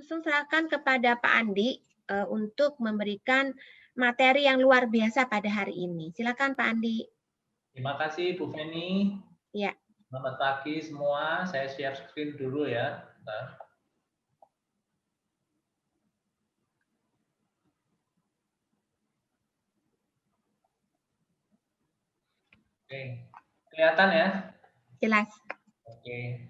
langsung serahkan kepada Pak Andi untuk memberikan materi yang luar biasa pada hari ini. Silakan Pak Andi. Terima kasih Bu Feni. Ya. Selamat pagi semua. Saya share screen dulu ya. Bentar. Oke, kelihatan ya? Jelas. Oke.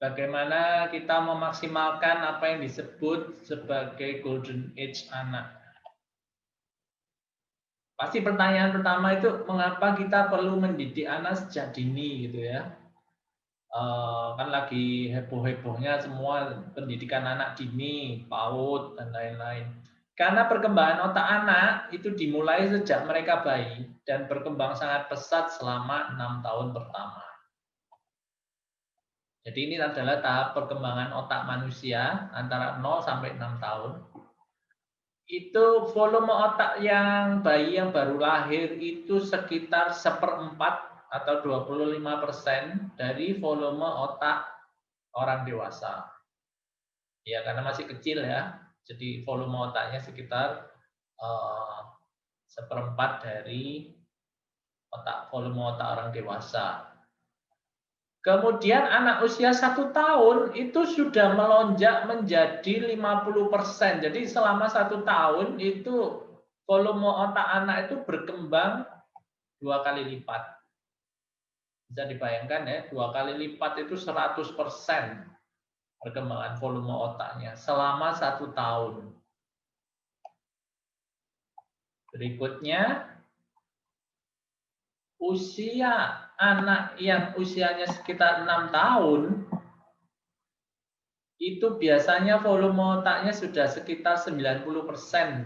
Bagaimana kita memaksimalkan apa yang disebut sebagai golden age anak? Pasti pertanyaan pertama itu mengapa kita perlu mendidik anak sejak dini gitu ya? Kan lagi heboh-hebohnya semua pendidikan anak dini, PAUD dan lain-lain. Karena perkembangan otak anak itu dimulai sejak mereka bayi dan berkembang sangat pesat selama 6 tahun pertama. Jadi ini adalah tahap perkembangan otak manusia antara 0 sampai 6 tahun. Itu volume otak yang bayi yang baru lahir itu sekitar 1/4 atau 25% dari volume otak orang dewasa. Ya, karena masih kecil ya. Jadi volume otaknya sekitar 1/4 dari volume otak orang dewasa. Kemudian anak usia 1 tahun itu sudah melonjak menjadi 50%. Jadi selama 1 tahun itu volume otak anak itu berkembang 2 kali lipat. Bisa dibayangkan ya, 2 kali lipat itu 100% perkembangan volume otaknya selama 1 tahun. Berikutnya, usia anak yang usianya sekitar 6 tahun itu biasanya volume otaknya sudah sekitar 90%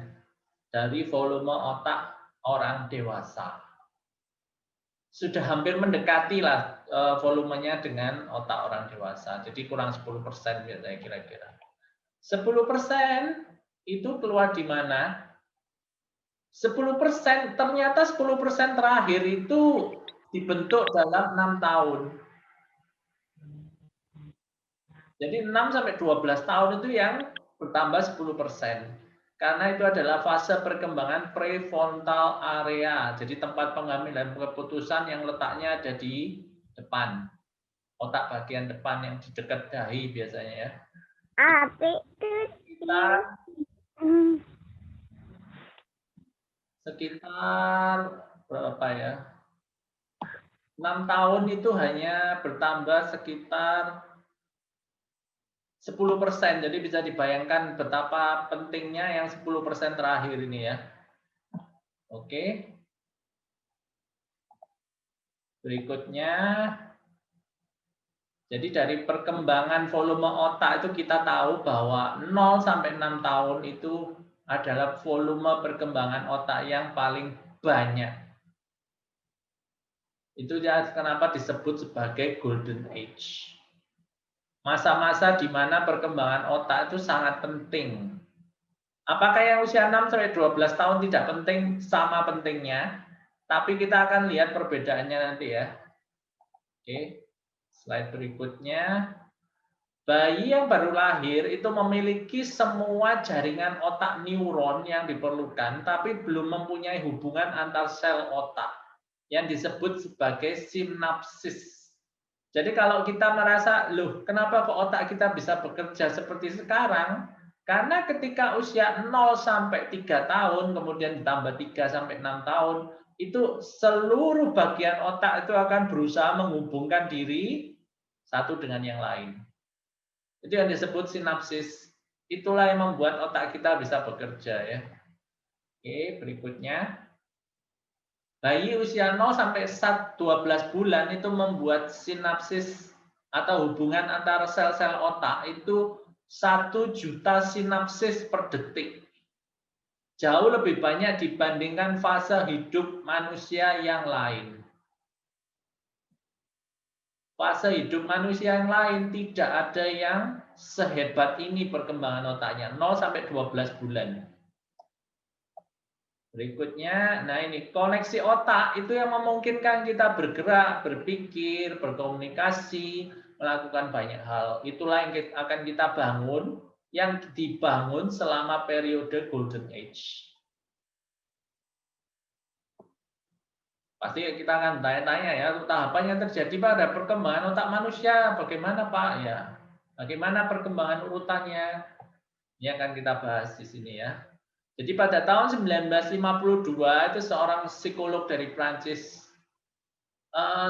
dari volume otak orang dewasa. Sudah hampir mendekati lah volumenya dengan otak orang dewasa. Jadi kurang 10% biasanya kira-kira. 10% itu keluar di mana? 10% ternyata 10% terakhir itu dibentuk dalam 6 tahun. Jadi 6 sampai 12 tahun itu yang bertambah 10%. Karena itu adalah fase perkembangan prefrontal area. Jadi tempat pengambilan keputusan yang letaknya ada di depan. Otak bagian depan yang di dekat dahi biasanya ya. Sekitar berapa ya? 6 tahun itu hanya bertambah sekitar 10%. Jadi bisa dibayangkan betapa pentingnya yang 10% terakhir ini ya. Oke. Berikutnya, jadi dari perkembangan volume otak itu kita tahu bahwa 0 sampai 6 tahun itu adalah volume perkembangan otak yang paling banyak. Itu kenapa disebut sebagai golden age. Masa-masa di mana perkembangan otak itu sangat penting. Apakah yang usia 6 sampai 12 tahun tidak penting? Sama pentingnya. Tapi kita akan lihat perbedaannya nanti ya. Oke, slide berikutnya. Bayi yang baru lahir itu memiliki semua jaringan otak neuron yang diperlukan, tapi belum mempunyai hubungan antar sel otak yang disebut sebagai sinapsis. Jadi kalau kita merasa, loh kenapa kok otak kita bisa bekerja seperti sekarang? Karena ketika usia 0 sampai 3 tahun, kemudian ditambah 3 sampai 6 tahun, itu seluruh bagian otak itu akan berusaha menghubungkan diri satu dengan yang lain. Itu yang disebut sinapsis. Itulah yang membuat otak kita bisa bekerja ya. Oke, berikutnya. Bayi usia 0 sampai 12 bulan itu membuat sinapsis atau hubungan antara sel-sel otak itu 1 juta sinapsis per detik. Jauh lebih banyak dibandingkan fase hidup manusia yang lain. Fase hidup manusia yang lain tidak ada yang sehebat ini perkembangan otaknya, 0 sampai 12 bulan. Berikutnya, nah ini koneksi otak itu yang memungkinkan kita bergerak, berpikir, berkomunikasi, melakukan banyak hal. Itulah yang akan kita bangun yang dibangun selama periode Golden Age? Pasti kita akan tanya-tanya ya, tahapan yang terjadi pada perkembangan otak manusia, bagaimana Pak? Ya, bagaimana perkembangan urutannya? Ini akan kita bahas di sini ya. Jadi pada tahun 1952 itu seorang psikolog dari Prancis,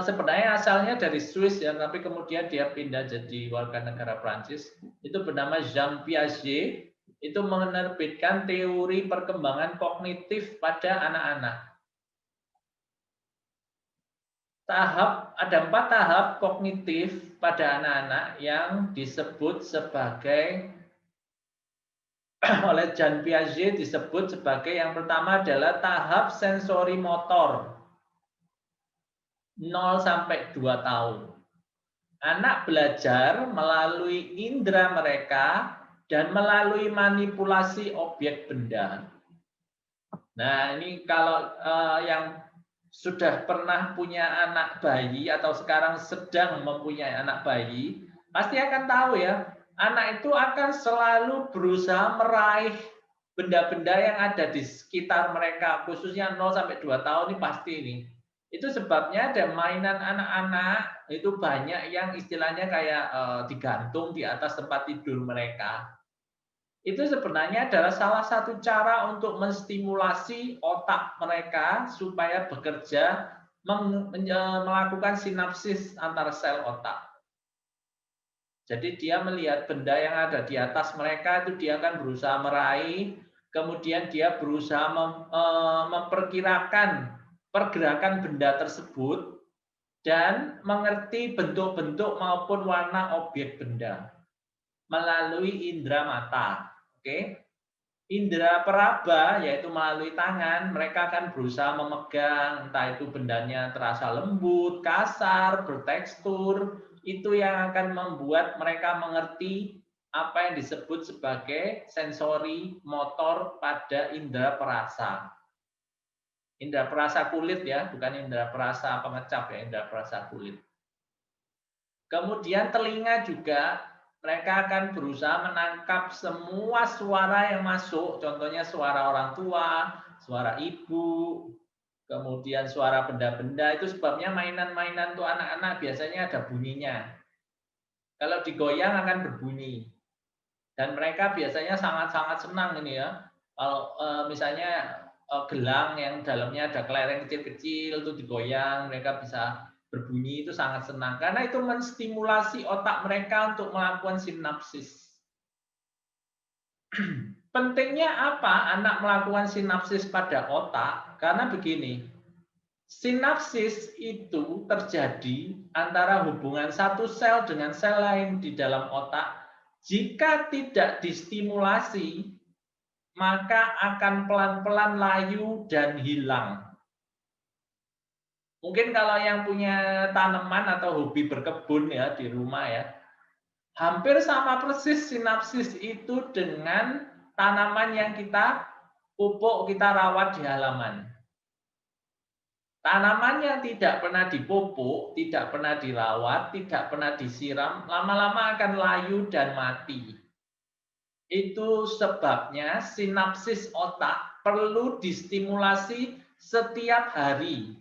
sebenarnya asalnya dari Swiss ya, tapi kemudian dia pindah jadi warga negara Prancis. Itu bernama Jean Piaget, itu menerbitkan teori perkembangan kognitif pada anak-anak. Ada 4 tahap kognitif pada anak-anak yang disebut sebagai oleh Jean Piaget disebut sebagai yang pertama adalah tahap sensori motor 0 sampai 2 tahun. Anak belajar melalui indera mereka dan melalui manipulasi objek benda. Nah, ini kalau yang sudah pernah punya anak bayi atau sekarang sedang mempunyai anak bayi, pasti akan tahu ya, anak itu akan selalu berusaha meraih benda-benda yang ada di sekitar mereka, khususnya 0 sampai 2 tahun ini pasti ini. Itu sebabnya ada mainan anak-anak itu banyak yang istilahnya kayak digantung di atas tempat tidur mereka. Itu sebenarnya adalah salah satu cara untuk menstimulasi otak mereka supaya bekerja melakukan sinapsis antar sel otak. Jadi dia melihat benda yang ada di atas mereka itu dia akan berusaha meraih, kemudian dia berusaha memperkirakan pergerakan benda tersebut dan mengerti bentuk-bentuk maupun warna objek benda melalui indera mata. Oke. Indera peraba yaitu melalui tangan, mereka akan berusaha memegang, entah itu bendanya terasa lembut, kasar, bertekstur, itu yang akan membuat mereka mengerti apa yang disebut sebagai sensori motor pada indera perasa. Indera perasa kulit ya, bukan indera perasa pengecap ya, indera perasa kulit. Kemudian telinga juga mereka akan berusaha menangkap semua suara yang masuk, contohnya suara orang tua, suara ibu, kemudian suara benda-benda. Itu sebabnya mainan-mainan tuh anak-anak biasanya ada bunyinya. Kalau digoyang akan berbunyi. Dan mereka biasanya sangat-sangat senang ini ya. Kalau misalnya gelang yang dalamnya ada kelereng kecil-kecil itu digoyang, mereka bisa berbunyi, itu sangat senang karena itu menstimulasi otak mereka untuk melakukan sinapsis. Pentingnya apa anak melakukan sinapsis pada otak? Karena begini, sinapsis itu terjadi antara hubungan satu sel dengan sel lain di dalam otak. Jika tidak distimulasi, maka akan pelan-pelan layu dan hilang. Mungkin kalau yang punya tanaman atau hobi berkebun ya di rumah ya, hampir sama persis sinapsis itu dengan tanaman yang kita pupuk, kita rawat di halaman. Tanaman yang tidak pernah dipupuk, tidak pernah dirawat, tidak pernah disiram, lama-lama akan layu dan mati. Itu sebabnya sinapsis otak perlu distimulasi setiap hari.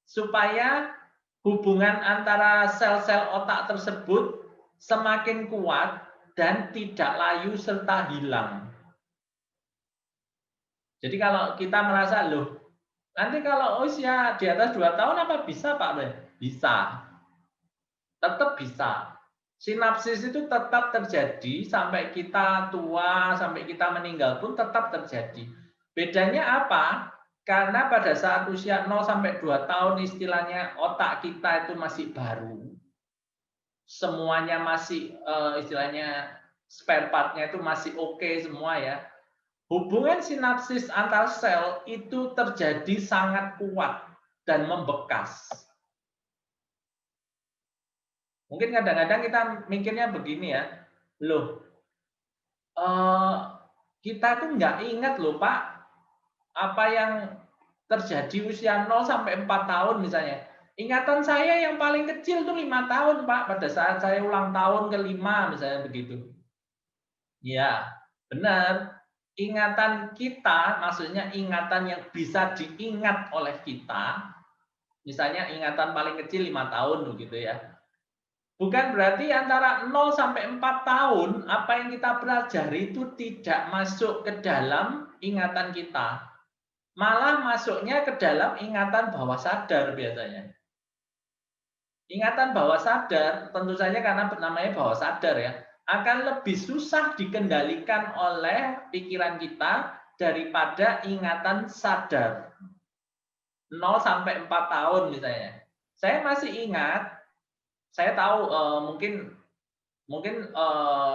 Supaya hubungan antara sel-sel otak tersebut semakin kuat dan tidak layu serta hilang. Jadi kalau kita merasa, loh, nanti kalau usia di atas 2 tahun apa bisa Pak? Bisa. Tetap bisa. Sinapsis itu tetap terjadi sampai kita tua, sampai kita meninggal pun tetap terjadi. Bedanya apa? Karena pada saat usia 0 sampai 2 tahun istilahnya otak kita itu masih baru. Semuanya masih istilahnya spare part-nya itu masih oke semua ya. Hubungan sinapsis antar sel itu terjadi sangat kuat dan membekas. Mungkin kadang-kadang kita mikirnya begini ya, loh, kita tuh nggak ingat loh Pak, apa yang terjadi usia 0 sampai 4 tahun misalnya. Ingatan saya yang paling kecil tuh 5 tahun Pak, pada saat saya ulang tahun ke-5 misalnya begitu. Ya, benar. Ingatan kita, maksudnya ingatan yang bisa diingat oleh kita, misalnya ingatan paling kecil 5 tahun begitu ya. Bukan berarti antara 0 sampai 4 tahun apa yang kita pelajari itu tidak masuk ke dalam ingatan kita. Malah masuknya ke dalam ingatan bawah sadar biasanya. Ingatan bawah sadar, tentu saja karena namanya bawah sadar ya, akan lebih susah dikendalikan oleh pikiran kita daripada ingatan sadar. 0 sampai 4 tahun misalnya. Saya masih ingat, saya tahu mungkin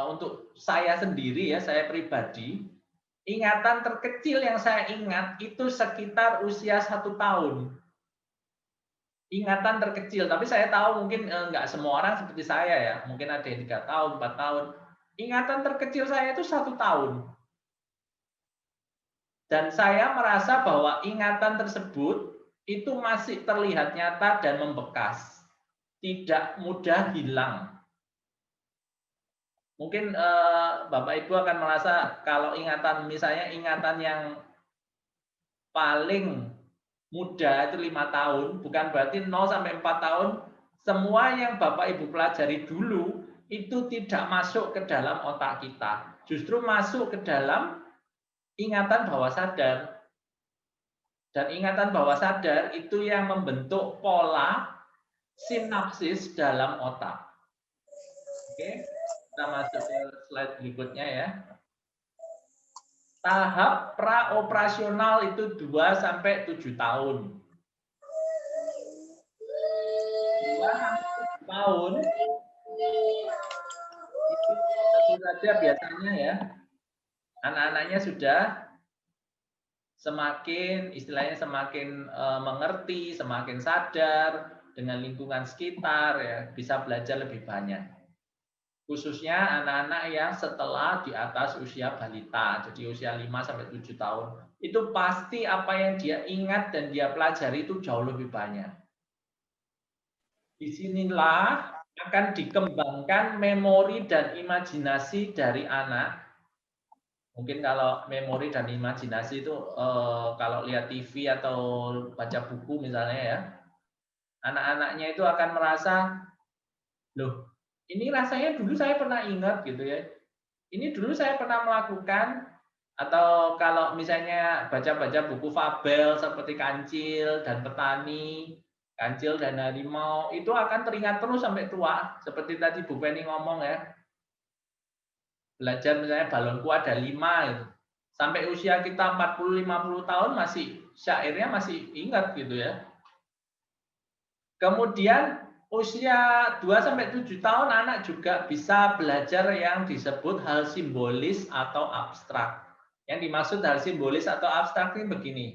untuk saya sendiri ya, saya pribadi, ingatan terkecil yang saya ingat itu sekitar usia 1 tahun. Ingatan terkecil, tapi saya tahu mungkin nggak semua orang seperti saya ya, mungkin ada yang 3 tahun, 4 tahun. Ingatan terkecil saya itu 1 tahun. Dan saya merasa bahwa ingatan tersebut itu masih terlihat nyata dan membekas, tidak mudah hilang. Mungkin Bapak Ibu akan merasa kalau ingatan, misalnya ingatan yang paling muda itu 5 tahun, bukan berarti 0 sampai 4 tahun, semua yang Bapak Ibu pelajari dulu itu tidak masuk ke dalam otak kita. Justru masuk ke dalam ingatan bawah sadar. Dan ingatan bawah sadar itu yang membentuk pola sinapsis dalam otak. Oke, kita masuk ke slide berikutnya ya. Tahap praoperasional itu 2 sampai 7 tahun. 2 sampai 7 tahun itu tentu saja biasanya ya, anak-anaknya sudah semakin, istilahnya semakin mengerti, semakin sadar dengan lingkungan sekitar ya, bisa belajar lebih banyak. Khususnya anak-anak yang setelah di atas usia balita, jadi usia 5 sampai 7 tahun. Itu pasti apa yang dia ingat dan dia pelajari itu jauh lebih banyak. Disinilah akan dikembangkan memori dan imajinasi dari anak. Mungkin kalau memori dan imajinasi itu kalau lihat TV atau baca buku misalnya ya, anak-anaknya itu akan merasa, loh, ini rasanya dulu saya pernah ingat gitu ya. Ini dulu saya pernah melakukan, atau kalau misalnya baca-baca buku fabel seperti Kancil dan Petani, Kancil dan Harimau, itu akan teringat terus sampai tua. Seperti tadi Bu Penny ngomong ya, belajar misalnya balonku ada 5 gitu. Sampai usia kita 40-50 tahun masih syairnya masih ingat gitu ya. Kemudian usia 2 sampai 7 tahun anak juga bisa belajar yang disebut hal simbolis atau abstrak. Yang dimaksud hal simbolis atau abstrak ini begini.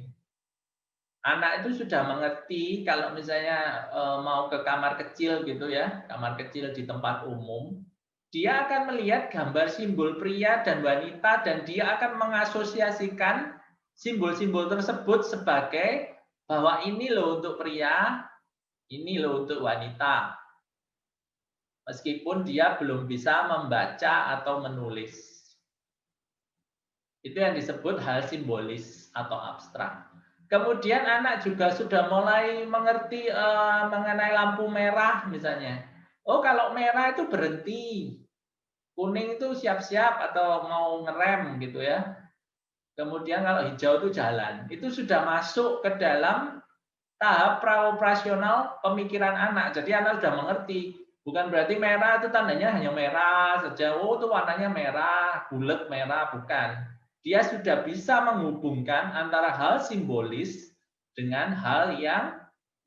Anak itu sudah mengerti kalau misalnya mau ke kamar kecil gitu ya, kamar kecil di tempat umum, dia akan melihat gambar simbol pria dan wanita dan dia akan mengasosiasikan simbol-simbol tersebut sebagai bahwa ini loh untuk pria, ini loh untuk wanita. Meskipun dia belum bisa membaca atau menulis. Itu yang disebut hal simbolis atau abstrak. Kemudian anak juga sudah mulai mengerti mengenai lampu merah misalnya. Oh, kalau merah itu berhenti. Kuning itu siap-siap atau mau ngerem gitu ya. Kemudian kalau hijau itu jalan. Itu sudah masuk ke dalam tahap praoperasional pemikiran anak. Jadi anak sudah mengerti. Bukan berarti merah itu tandanya hanya merah saja. Oh, itu warnanya merah, bulat merah, bukan. Dia sudah bisa menghubungkan antara hal simbolis dengan hal yang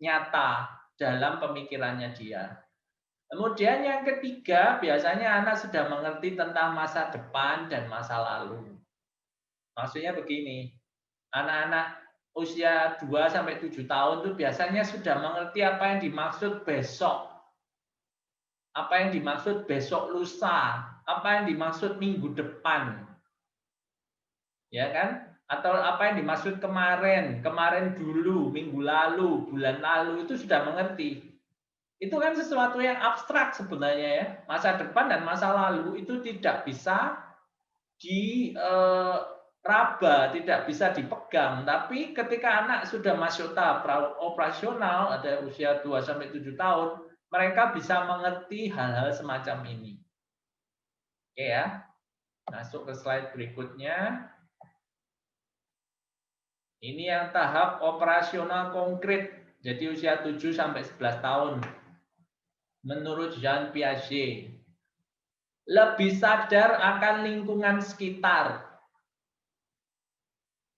nyata dalam pemikirannya dia. Kemudian yang ketiga, biasanya anak sudah mengerti tentang masa depan dan masa lalu. Maksudnya begini, anak-anak usia 2 sampai 7 tahun itu biasanya sudah mengerti apa yang dimaksud besok. Apa yang dimaksud besok lusa, apa yang dimaksud minggu depan. Ya kan? Atau apa yang dimaksud kemarin, kemarin dulu, minggu lalu, bulan lalu, itu sudah mengerti. Itu kan sesuatu yang abstrak sebenarnya ya. Masa depan dan masa lalu itu tidak bisa diraba, tidak bisa dipegang. Tapi ketika anak sudah masuk tahap operasional, ada usia 2-7 tahun, mereka bisa mengerti hal-hal semacam ini. Oke ya, masuk ke slide berikutnya. Ini yang tahap operasional konkret, jadi usia 7-11 tahun. Menurut Jean Piaget, lebih sadar akan lingkungan sekitar.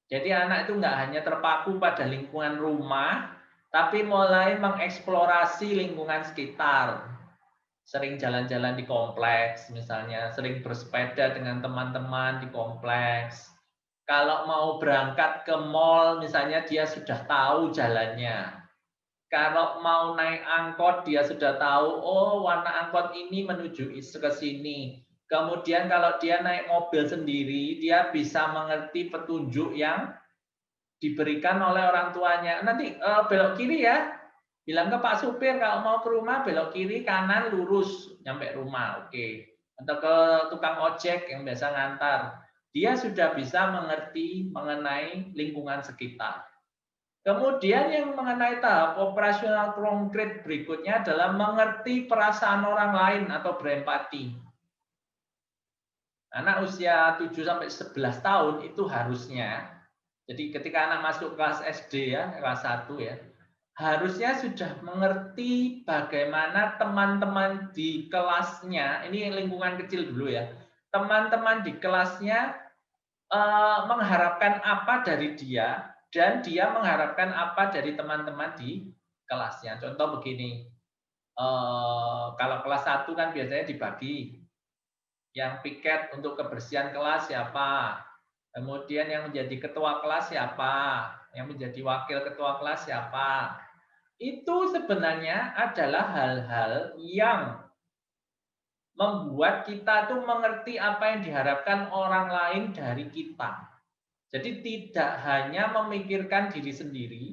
Jadi anak itu nggak hanya terpaku pada lingkungan rumah, tapi mulai mengeksplorasi lingkungan sekitar. Sering jalan-jalan di kompleks, misalnya sering bersepeda dengan teman-teman di kompleks. Kalau mau berangkat ke mall, misalnya dia sudah tahu jalannya. Kalau mau naik angkot, dia sudah tahu, oh warna angkot ini menuju ke sini. Kemudian kalau dia naik mobil sendiri, dia bisa mengerti petunjuk yang diberikan oleh orang tuanya. Nanti belok kiri ya, bilang ke Pak Supir kalau mau ke rumah belok kiri, kanan lurus, nyampe rumah, oke. Atau ke tukang ojek yang biasa ngantar. Dia sudah bisa mengerti mengenai lingkungan sekitar. Kemudian yang mengenai tahap operasional konkret berikutnya adalah mengerti perasaan orang lain atau berempati. Anak usia 7-11 tahun itu harusnya, jadi ketika anak masuk kelas SD ya, kelas 1 ya, harusnya sudah mengerti bagaimana teman-teman di kelasnya, ini lingkungan kecil dulu ya, teman-teman di kelasnya mengharapkan apa dari dia, dan dia mengharapkan apa dari teman-teman di kelasnya. Contoh begini, kalau kelas 1 kan biasanya dibagi, yang piket untuk kebersihan kelas siapa, kemudian yang menjadi ketua kelas siapa, yang menjadi wakil ketua kelas siapa. Itu sebenarnya adalah hal-hal yang membuat kita tuh mengerti apa yang diharapkan orang lain dari kita. Jadi tidak hanya memikirkan diri sendiri,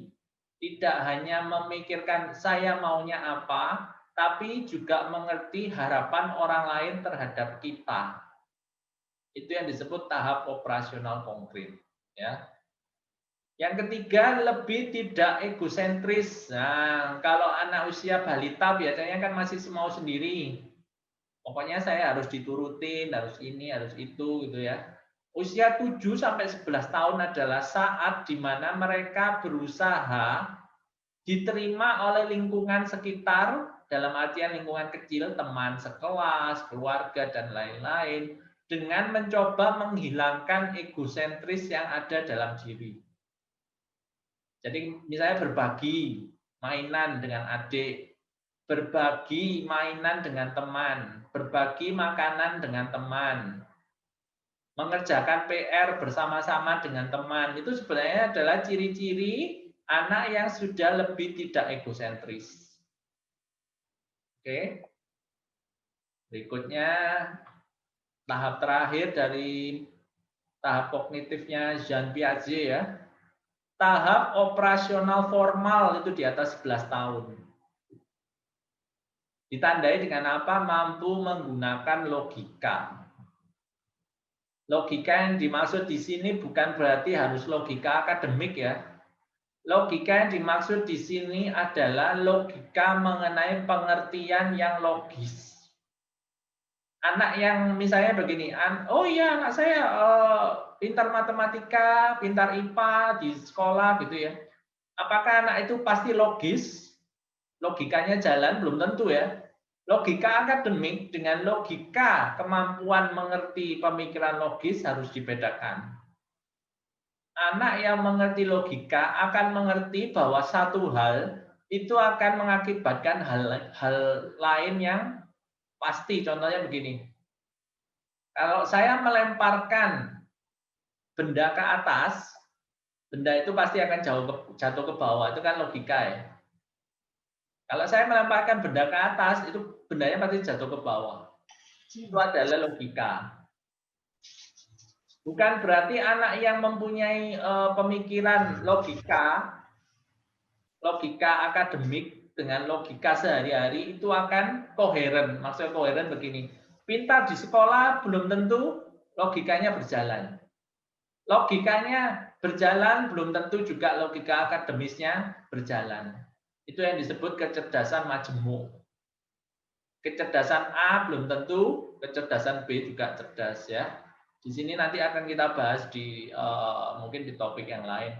tidak hanya memikirkan saya maunya apa, tapi juga mengerti harapan orang lain terhadap kita. Itu yang disebut tahap operasional konkret. Ya. Yang ketiga, lebih tidak egosentris. Nah, kalau anak usia balita biasanya kan masih semau sendiri. Pokoknya saya harus diturutin, harus ini, harus itu, gitu ya. Usia 7-11 tahun adalah saat di mana mereka berusaha diterima oleh lingkungan sekitar, dalam artian lingkungan kecil, teman sekelas, keluarga, dan lain-lain, dengan mencoba menghilangkan egosentris yang ada dalam diri. Jadi misalnya berbagi mainan dengan adik, berbagi mainan dengan teman, berbagi makanan dengan teman, mengerjakan PR bersama-sama dengan teman, itu sebenarnya adalah ciri-ciri anak yang sudah lebih tidak egosentris. Oke. Berikutnya, tahap terakhir dari tahap kognitifnya Jean Piaget ya. Tahap operasional formal itu di atas 11 tahun. Ditandai dengan apa? Mampu menggunakan logika. Logika yang dimaksud di sini bukan berarti harus logika akademik ya. Logika yang dimaksud di sini adalah logika mengenai pengertian yang logis. Anak yang misalnya begini, oh iya anak saya pintar matematika, pintar IPA di sekolah gitu ya. Apakah anak itu pasti logis? Logikanya jalan? Belum tentu ya. Logika akademik dengan logika kemampuan mengerti pemikiran logis harus dibedakan. Anak yang mengerti logika akan mengerti bahwa satu hal itu akan mengakibatkan hal lain yang pasti. Contohnya begini, kalau saya melemparkan benda ke atas, benda itu pasti akan jatuh ke bawah, itu kan logika ya. Kalau saya melemparkan benda ke atas, itu bendanya pasti jatuh ke bawah. Itu adalah logika. Bukan berarti anak yang mempunyai pemikiran logika akademik dengan logika sehari-hari itu akan koheren. Maksudnya koheren begini, pintar di sekolah belum tentu logikanya berjalan. Logikanya berjalan belum tentu juga logika akademisnya berjalan. Itu yang disebut kecerdasan majemuk. Kecerdasan A belum tentu, kecerdasan B juga cerdas ya. Di sini nanti akan kita bahas di mungkin di topik yang lain.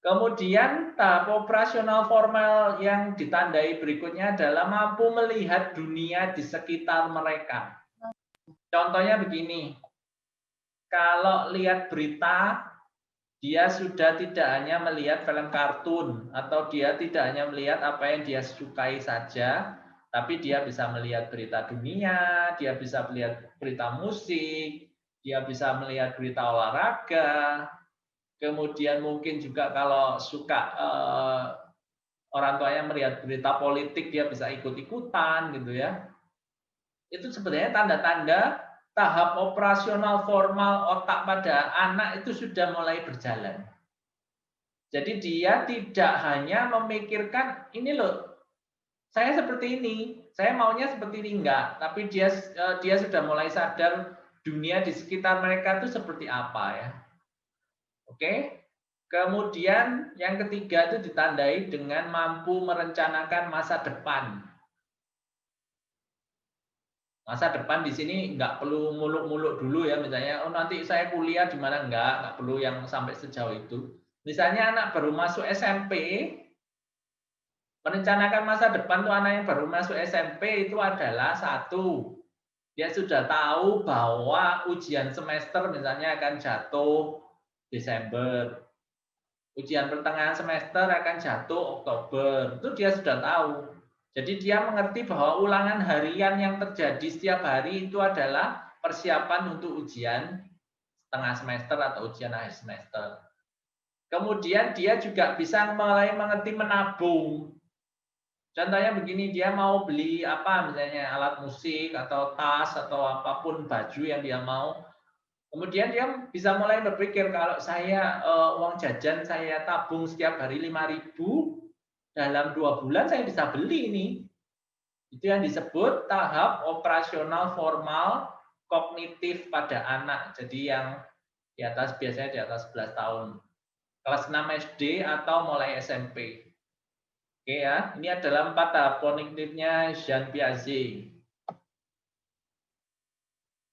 Kemudian tahap operasional formal yang ditandai berikutnya adalah mampu melihat dunia di sekitar mereka. Contohnya begini, kalau lihat berita, dia sudah tidak hanya melihat film kartun atau dia tidak hanya melihat apa yang dia sukai saja, tapi dia bisa melihat berita dunia, dia bisa melihat berita musik, dia bisa melihat berita olahraga, kemudian mungkin juga kalau suka orang tuanya melihat berita politik, dia bisa ikut-ikutan gitu ya. Itu sebenarnya tanda-tanda tahap operasional formal otak pada anak itu sudah mulai berjalan. Jadi dia tidak hanya memikirkan, ini loh, saya seperti ini, saya maunya seperti ini, enggak. Tapi dia sudah mulai sadar dunia di sekitar mereka itu seperti apa ya. Oke. Kemudian yang ketiga itu ditandai dengan mampu merencanakan masa depan. Masa depan di sini nggak perlu muluk-muluk dulu ya, misalnya, oh nanti saya kuliah di mana, nggak perlu yang sampai sejauh itu. Misalnya anak baru masuk SMP, merencanakan masa depan tuh anak yang baru masuk SMP itu adalah satu, dia sudah tahu bahwa ujian semester misalnya akan jatuh Desember, ujian pertengahan semester akan jatuh Oktober, itu dia sudah tahu. Jadi dia mengerti bahwa ulangan harian yang terjadi setiap hari itu adalah persiapan untuk ujian setengah semester atau ujian akhir semester. Kemudian dia juga bisa mulai mengerti menabung. Contohnya begini, dia mau beli apa misalnya alat musik atau tas atau apapun baju yang dia mau. Kemudian dia bisa mulai berpikir kalau saya uang jajan saya tabung setiap hari 5.000, dalam 2 bulan saya bisa beli ini. Itu yang disebut tahap operasional formal kognitif pada anak. Jadi yang di atas biasanya di atas 11 tahun. Kelas 6 SD atau mulai SMP. Oke ya, ini adalah 4 tahap kognitifnya Jean Piaget.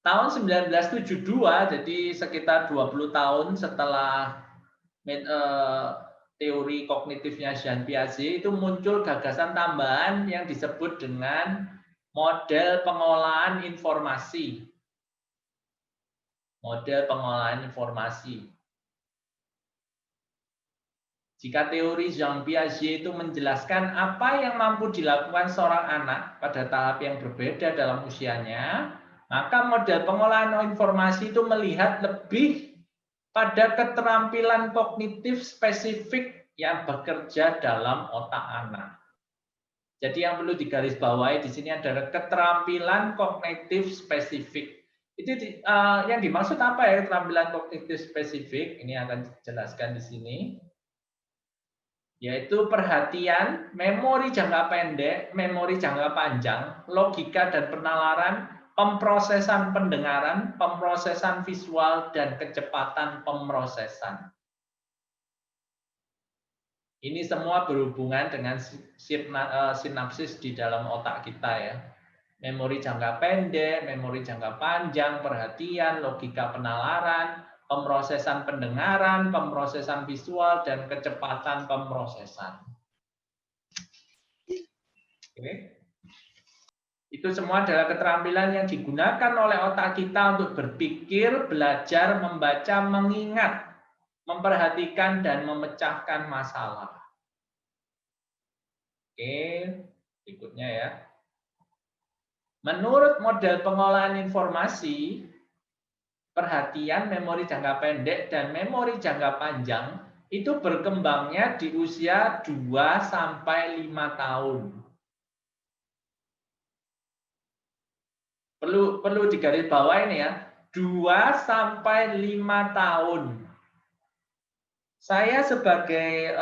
Tahun 1972, jadi sekitar 20 tahun setelah teori kognitifnya Jean Piaget, itu muncul gagasan tambahan yang disebut dengan model pengolahan informasi. Model pengolahan informasi. Jika teori Jean Piaget itu menjelaskan apa yang mampu dilakukan seorang anak pada tahap yang berbeda dalam usianya, maka model pengolahan informasi itu melihat lebih pada keterampilan kognitif spesifik yang bekerja dalam otak anak. Jadi yang perlu digarisbawahi di sini adalah keterampilan kognitif spesifik. Itu yang dimaksud apa ya keterampilan kognitif spesifik? Ini akan dijelaskan di sini. Yaitu perhatian, memori jangka pendek, memori jangka panjang, logika dan penalaran, pemrosesan pendengaran, pemrosesan visual, dan kecepatan pemrosesan. Ini semua berhubungan dengan sinapsis di dalam otak kita ya. Memori jangka pendek, memori jangka panjang, perhatian, logika penalaran, pemrosesan pendengaran, pemrosesan visual, dan kecepatan pemrosesan. Oke. Itu semua adalah keterampilan yang digunakan oleh otak kita untuk berpikir, belajar, membaca, mengingat, memperhatikan, dan memecahkan masalah. Oke, berikutnya ya. Menurut model pengolahan informasi, perhatian, memori jangka pendek, dan memori jangka panjang itu berkembangnya di usia 2-5 tahun. Perlu digarisbawahi ini ya, 2-5 tahun. Saya sebagai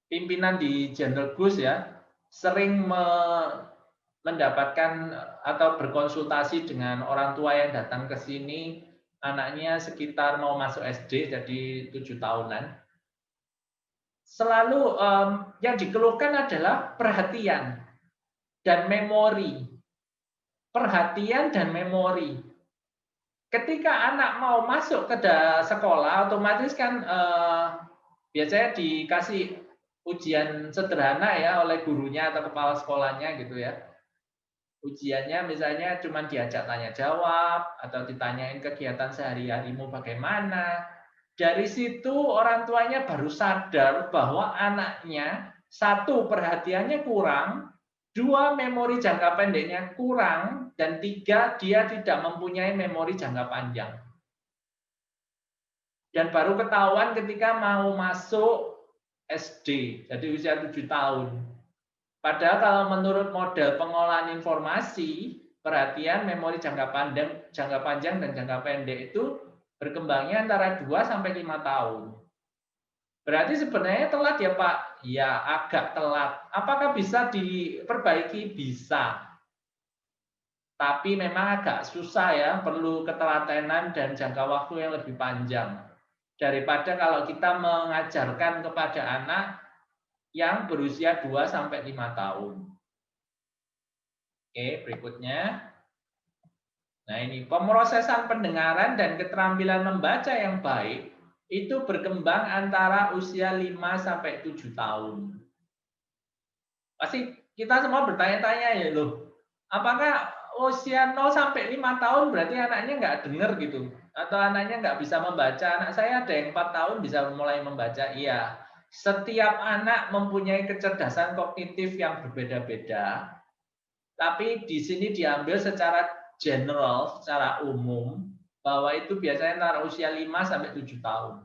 pimpinan di General Gus ya, sering mendapatkan atau berkonsultasi dengan orang tua yang datang ke sini, anaknya sekitar mau masuk SD, jadi 7 tahunan. Selalu yang dikeluhkan adalah perhatian dan memori. Perhatian dan memori. Ketika anak mau masuk ke sekolah, otomatis kan biasanya dikasih ujian sederhana ya oleh gurunya atau kepala sekolahnya gitu ya. Ujiannya misalnya cuma diajak tanya jawab atau ditanyain kegiatan sehari-harimu bagaimana. Dari situ orang tuanya baru sadar bahwa anaknya satu perhatiannya kurang, dua memori jangka pendeknya kurang, dan tiga dia tidak mempunyai memori jangka panjang. Dan baru ketahuan ketika mau masuk SD, jadi usia 7 tahun. Padahal kalau menurut model pengolahan informasi, perhatian, memori jangka panjang dan jangka pendek itu berkembangnya antara 2 sampai 5 tahun. Berarti sebenarnya telat ya Pak? Ya, agak telat. Apakah bisa diperbaiki? Bisa. Tapi memang agak susah ya, perlu ketelatenan dan jangka waktu yang lebih panjang. Daripada kalau kita mengajarkan kepada anak yang berusia 2 sampai 5 tahun. Oke, berikutnya. Nah, ini pemrosesan pendengaran dan keterampilan membaca yang baik itu berkembang antara usia 5 sampai 7 tahun. Pasti kita semua bertanya-tanya ya loh, apakah usia 0 sampai 5 tahun berarti anaknya nggak dengar gitu? Atau anaknya nggak bisa membaca? Anak saya ada yang 4 tahun bisa mulai membaca. Iya, setiap anak mempunyai kecerdasan kognitif yang berbeda-beda, tapi di sini diambil secara general, secara umum, bahwa itu biasanya antara usia 5 sampai 7 tahun.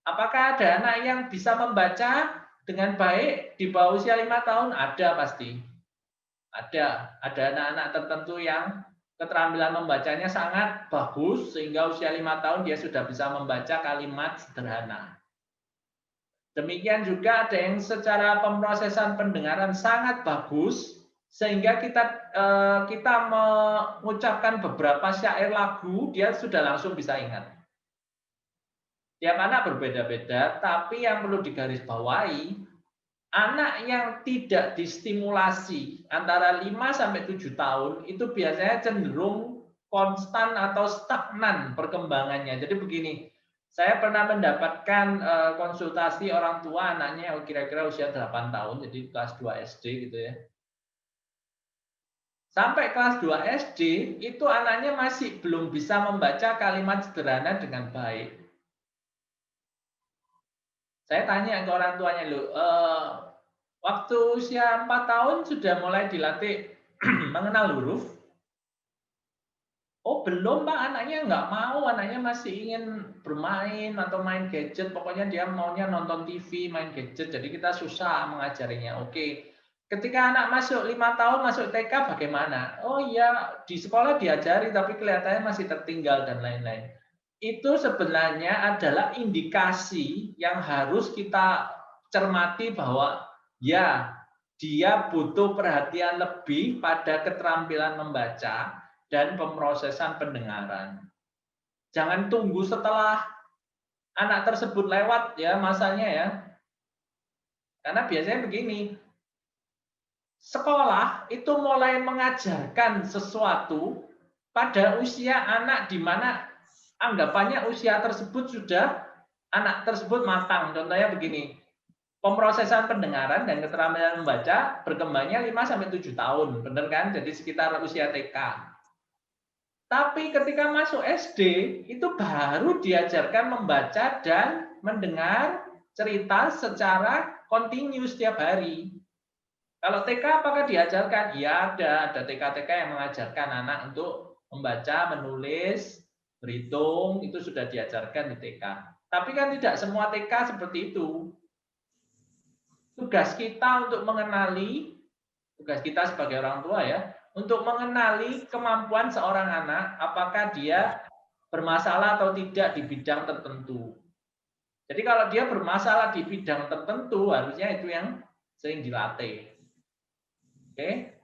Apakah ada anak yang bisa membaca dengan baik di bawah usia 5 tahun? Ada pasti. Ada anak-anak tertentu yang keterampilan membacanya sangat bagus, sehingga usia 5 tahun dia sudah bisa membaca kalimat sederhana. Demikian juga ada yang secara pemrosesan pendengaran sangat bagus, sehingga kita mengucapkan beberapa syair lagu, dia sudah langsung bisa ingat. Tiap anak berbeda-beda, tapi yang perlu digarisbawahi, anak yang tidak distimulasi antara 5 sampai 7 tahun itu biasanya cenderung konstan atau stagnan perkembangannya. Jadi begini, saya pernah mendapatkan konsultasi orang tua anaknya kira-kira usia 8 tahun, jadi kelas 2 SD gitu ya. Sampai kelas 2 SD, itu anaknya masih belum bisa membaca kalimat sederhana dengan baik. Saya tanya ke orang tuanya, loh, waktu usia 4 tahun sudah mulai dilatih mengenal huruf? Oh belum Pak, anaknya nggak mau, anaknya masih ingin bermain atau main gadget, pokoknya dia maunya nonton TV, main gadget, jadi kita susah mengajarinya. Oke, ketika anak masuk 5 tahun, masuk TK bagaimana? Oh iya, di sekolah diajari, tapi kelihatannya masih tertinggal dan lain-lain. Itu sebenarnya adalah indikasi yang harus kita cermati bahwa ya, dia butuh perhatian lebih pada keterampilan membaca dan pemrosesan pendengaran. Jangan tunggu setelah anak tersebut lewat ya masanya ya. Karena biasanya begini, sekolah itu mulai mengajarkan sesuatu pada usia anak di mana anggapannya usia tersebut sudah anak tersebut matang. Contohnya begini, pemrosesan pendengaran dan keterampilan membaca berkembangnya 5 sampai 7 tahun, benar kan? Jadi sekitar usia TK. Tapi ketika masuk SD, itu baru diajarkan membaca dan mendengar cerita secara kontinu setiap hari. Kalau TK apakah diajarkan? Iya ada TK-TK yang mengajarkan anak untuk membaca, menulis, berhitung, itu sudah diajarkan di TK. Tapi kan tidak semua TK seperti itu. Tugas kita untuk mengenali, tugas kita sebagai orang tua ya, untuk mengenali kemampuan seorang anak, apakah dia bermasalah atau tidak di bidang tertentu. Jadi kalau dia bermasalah di bidang tertentu, harusnya itu yang sering dilatih. Oke?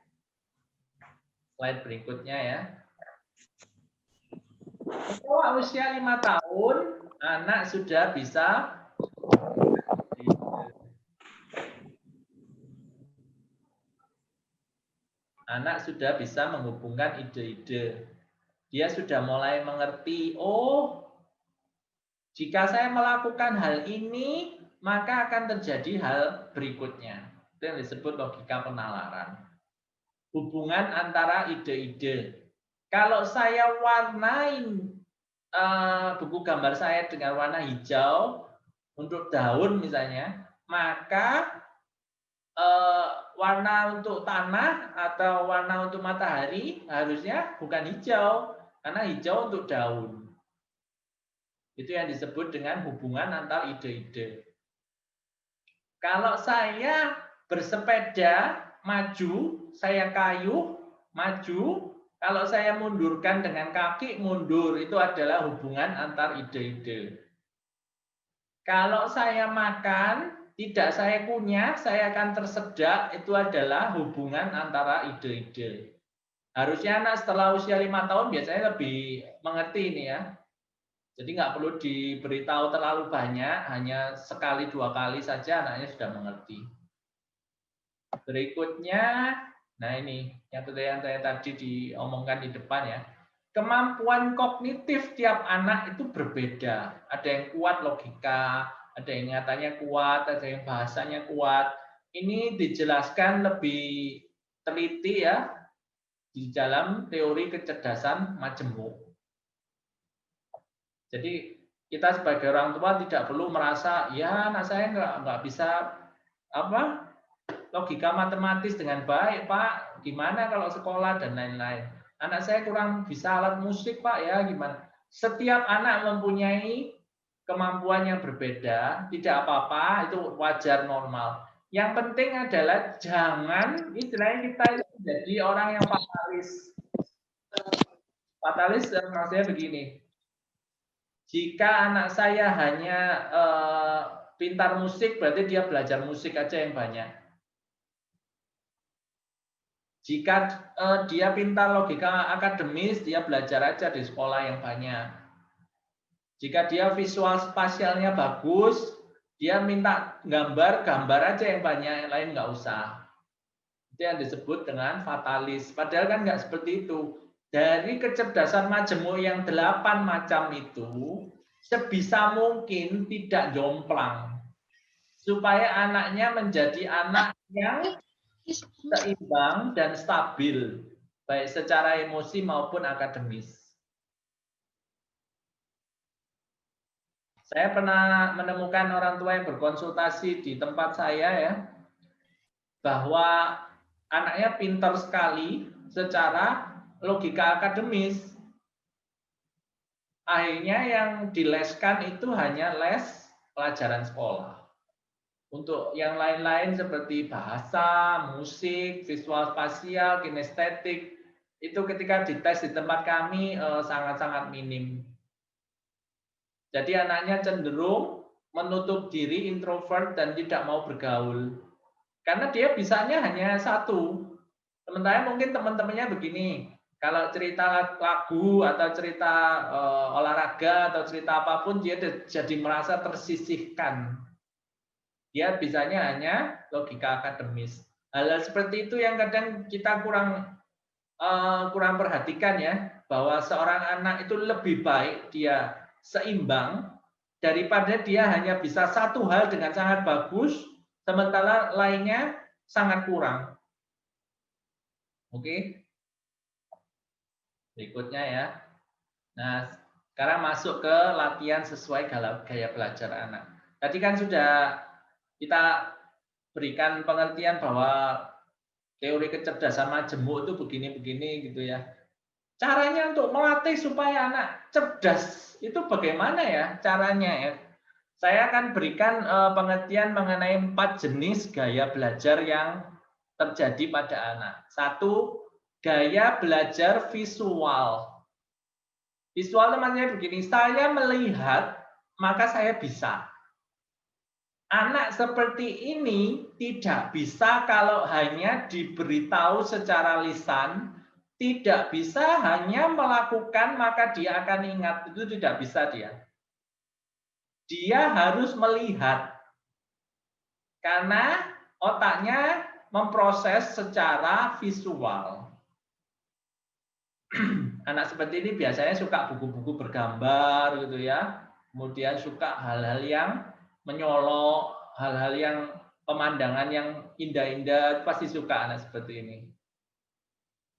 Slide berikutnya ya. Setelah usia 5 tahun, anak sudah bisa menghubungkan ide-ide. Dia sudah mulai mengerti, oh, jika saya melakukan hal ini, maka akan terjadi hal berikutnya. Itu yang disebut logika penalaran. Hubungan antara ide-ide. Kalau saya warnain buku gambar saya dengan warna hijau untuk daun misalnya, maka warna untuk tanah atau warna untuk matahari harusnya bukan hijau, karena hijau untuk daun. Itu yang disebut dengan hubungan antar ide-ide. Kalau saya bersepeda, maju, saya kayuh, maju. Kalau saya mundurkan dengan kaki, mundur. Itu adalah hubungan antar ide-ide. Kalau saya makan, tidak saya kunyah, saya akan tersedak. Itu adalah hubungan antara ide-ide. Harusnya anak setelah usia 5 tahun biasanya lebih mengerti ini ya. Jadi nggak perlu diberitahu terlalu banyak, hanya sekali 2 kali saja anaknya sudah mengerti. Berikutnya, nah ini yang saya tadi diomongkan di depan ya. Kemampuan kognitif tiap anak itu berbeda. Ada yang kuat logika, ada yang nyatanya kuat, ada yang bahasanya kuat. Ini dijelaskan lebih teliti ya di dalam teori kecerdasan majemuk. Jadi kita sebagai orang tua tidak perlu merasa ya anak saya nggak bisa logika matematis dengan baik Pak, gimana kalau sekolah dan lain-lain. Anak saya kurang bisa alat musik Pak ya gimana. Setiap anak mempunyai kemampuan yang berbeda, tidak apa-apa, itu wajar normal. Yang penting adalah jangan istilahnya kita jadi orang yang fatalis. Fatalis maksudnya begini. Jika anak saya hanya pintar musik, berarti dia belajar musik aja yang banyak. Jika dia pintar logika akademis, dia belajar aja di sekolah yang banyak. Jika dia visual spasialnya bagus, dia minta gambar aja yang banyak, yang lain nggak usah. Itu yang disebut dengan fatalis. Padahal kan nggak seperti itu. Dari kecerdasan majemuk yang 8 macam itu, sebisa mungkin tidak jomplang. Supaya anaknya menjadi anak yang seimbang dan stabil, baik secara emosi maupun akademis. Saya pernah menemukan orang tua yang berkonsultasi di tempat saya ya, bahwa anaknya pintar sekali secara logika akademis. Akhirnya yang dileskan itu hanya les pelajaran sekolah. Untuk yang lain-lain seperti bahasa, musik, visual spasial, kinestetik, itu ketika dites di tempat kami sangat-sangat minim. Jadi anaknya cenderung menutup diri, introvert, dan tidak mau bergaul. Karena dia bisanya hanya satu. Sementara mungkin teman-temannya begini, kalau cerita lagu atau cerita olahraga atau cerita apapun, dia jadi merasa tersisihkan. Dia bisanya hanya logika akademis. Hal seperti itu yang kadang kita kurang perhatikan ya, bahwa seorang anak itu lebih baik dia seimbang daripada dia hanya bisa satu hal dengan sangat bagus, sementara lainnya sangat kurang. Oke. Berikutnya ya. Nah, sekarang masuk ke latihan sesuai gaya belajar anak. Tadi kan sudah kita berikan pengertian bahwa teori kecerdasan majemuk itu begini-begini gitu ya. Caranya untuk melatih supaya anak cerdas itu bagaimana ya caranya ya? Saya akan berikan pengertian mengenai 4 jenis gaya belajar yang terjadi pada anak. 1, gaya belajar visual. Visual itu maksudnya begini, saya melihat maka saya bisa. Anak seperti ini tidak bisa kalau hanya diberitahu secara lisan, Tidak bisa hanya melakukan maka dia akan ingat, itu tidak bisa dia. Dia harus melihat, karena otaknya memproses secara visual. Anak seperti ini biasanya suka buku-buku bergambar gitu ya, kemudian suka hal-hal yang menyolok, hal-hal yang pemandangan yang indah-indah, pasti suka anak seperti ini.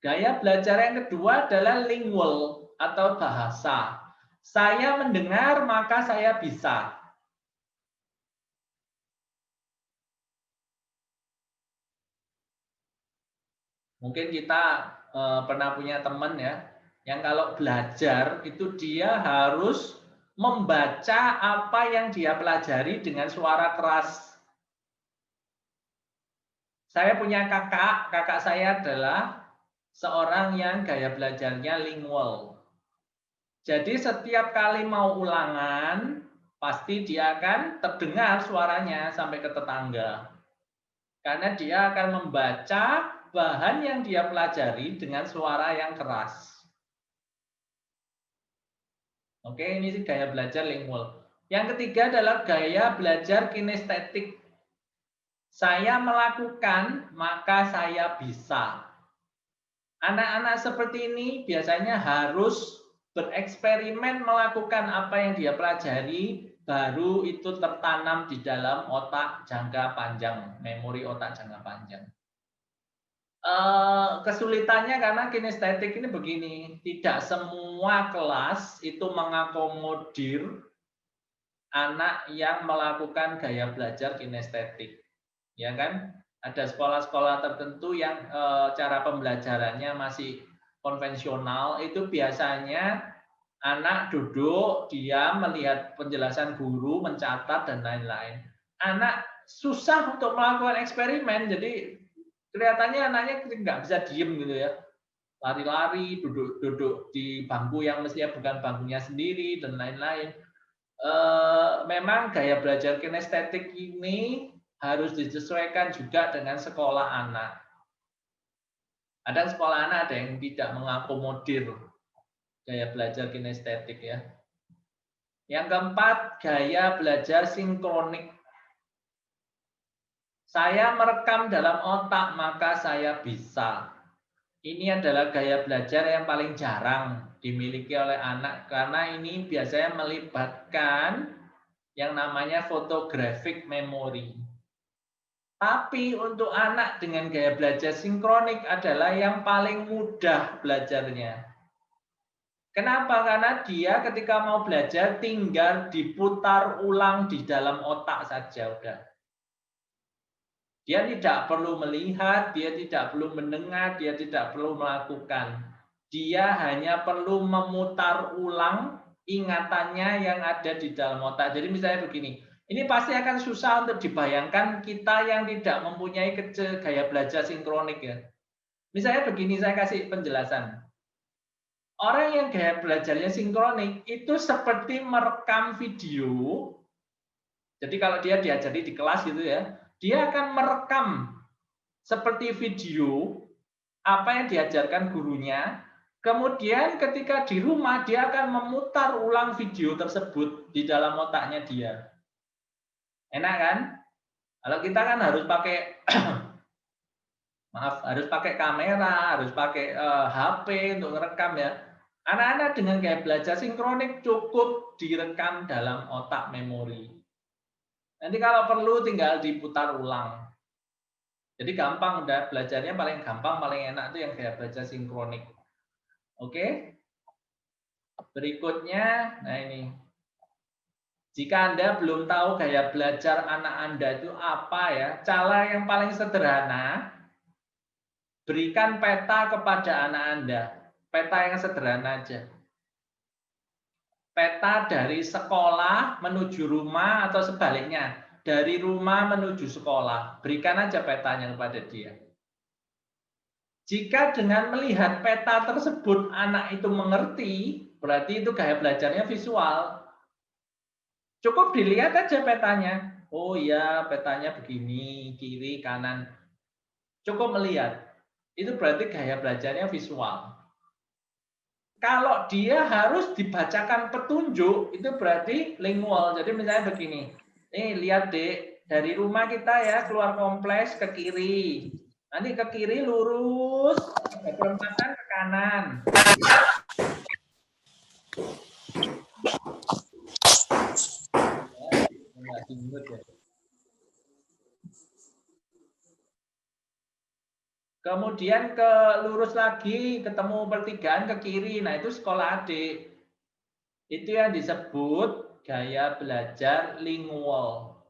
Gaya belajar yang kedua adalah lingual atau bahasa. Saya mendengar maka saya bisa. Mungkin kita pernah punya teman ya, yang kalau belajar itu dia harus membaca apa yang dia pelajari dengan suara keras. Saya punya kakak saya adalah seorang yang gaya belajarnya lingual. Jadi setiap kali mau ulangan, pasti dia akan terdengar suaranya sampai ke tetangga. Karena dia akan membaca bahan yang dia pelajari dengan suara yang keras. Oke, ini sih gaya belajar lingual. Yang ketiga adalah gaya belajar kinestetik. Saya melakukan, maka saya bisa. Anak-anak seperti ini biasanya harus bereksperimen melakukan apa yang dia pelajari, baru itu tertanam di dalam otak jangka panjang, memori otak jangka panjang. Kesulitannya karena kinestetik ini begini, tidak semua kelas itu mengakomodir anak yang melakukan gaya belajar kinestetik, ya kan? Ada sekolah-sekolah tertentu yang cara pembelajarannya masih konvensional, itu biasanya anak duduk, diam, melihat penjelasan guru, mencatat, dan lain-lain. Anak susah untuk melakukan eksperimen, jadi kelihatannya anaknya nggak bisa diem gitu ya. Lari-lari, duduk di bangku yang mestinya bukan bangkunya sendiri, dan lain-lain. Memang gaya belajar kinestetik ini harus disesuaikan juga dengan sekolah anak. Ada sekolah anak ada yang tidak mengakomodir gaya belajar kinestetik ya. Yang keempat, gaya belajar sinkronik. Saya merekam dalam otak maka saya bisa. Ini adalah gaya belajar yang paling jarang dimiliki oleh anak karena ini biasanya melibatkan yang namanya photographic memory. Tapi untuk anak dengan gaya belajar sinkronik adalah yang paling mudah belajarnya. Kenapa? Karena dia ketika mau belajar tinggal diputar ulang di dalam otak saja udah. Dia tidak perlu melihat, dia tidak perlu mendengar, dia tidak perlu melakukan. Dia hanya perlu memutar ulang ingatannya yang ada di dalam otak. Jadi misalnya begini, ini pasti akan susah untuk dibayangkan kita yang tidak mempunyai gaya belajar sinkronik ya. Misalnya begini, saya kasih penjelasan. Orang yang gaya belajarnya sinkronik itu seperti merekam video. Jadi kalau dia diajari di kelas gitu ya, dia akan merekam seperti video apa yang diajarkan gurunya. Kemudian ketika di rumah dia akan memutar ulang video tersebut di dalam otaknya dia. Enak kan? Kalau kita kan harus pakai harus pakai kamera, harus pakai HP untuk merekam ya. Anak-anak dengan gaya belajar sinkronik cukup direkam dalam otak memori. Nanti kalau perlu tinggal diputar ulang. Jadi gampang, udah belajarnya paling gampang, paling enak itu yang gaya belajar sinkronik. Oke? Berikutnya, nah ini. Jika Anda belum tahu gaya belajar anak Anda itu apa ya, cara yang paling sederhana, berikan peta kepada anak Anda. Peta yang sederhana aja. Peta dari sekolah menuju rumah atau sebaliknya. Dari rumah menuju sekolah. Berikan aja petanya kepada dia. Jika dengan melihat peta tersebut anak itu mengerti, berarti itu gaya belajarnya visual. Cukup dilihat aja petanya. Oh iya, petanya begini, kiri, kanan. Cukup melihat. itu berarti gaya belajarnya visual. Kalau dia harus dibacakan petunjuk, itu berarti lingual. Jadi misalnya begini, nih lihat Dek, dari rumah kita ya keluar kompleks ke kiri. Nanti ke kiri lurus, ada perempatan ke kanan. Kemudian ke lurus lagi, ketemu pertigaan ke kiri. Nah, itu sekolah adik. Itu yang disebut gaya belajar lingual.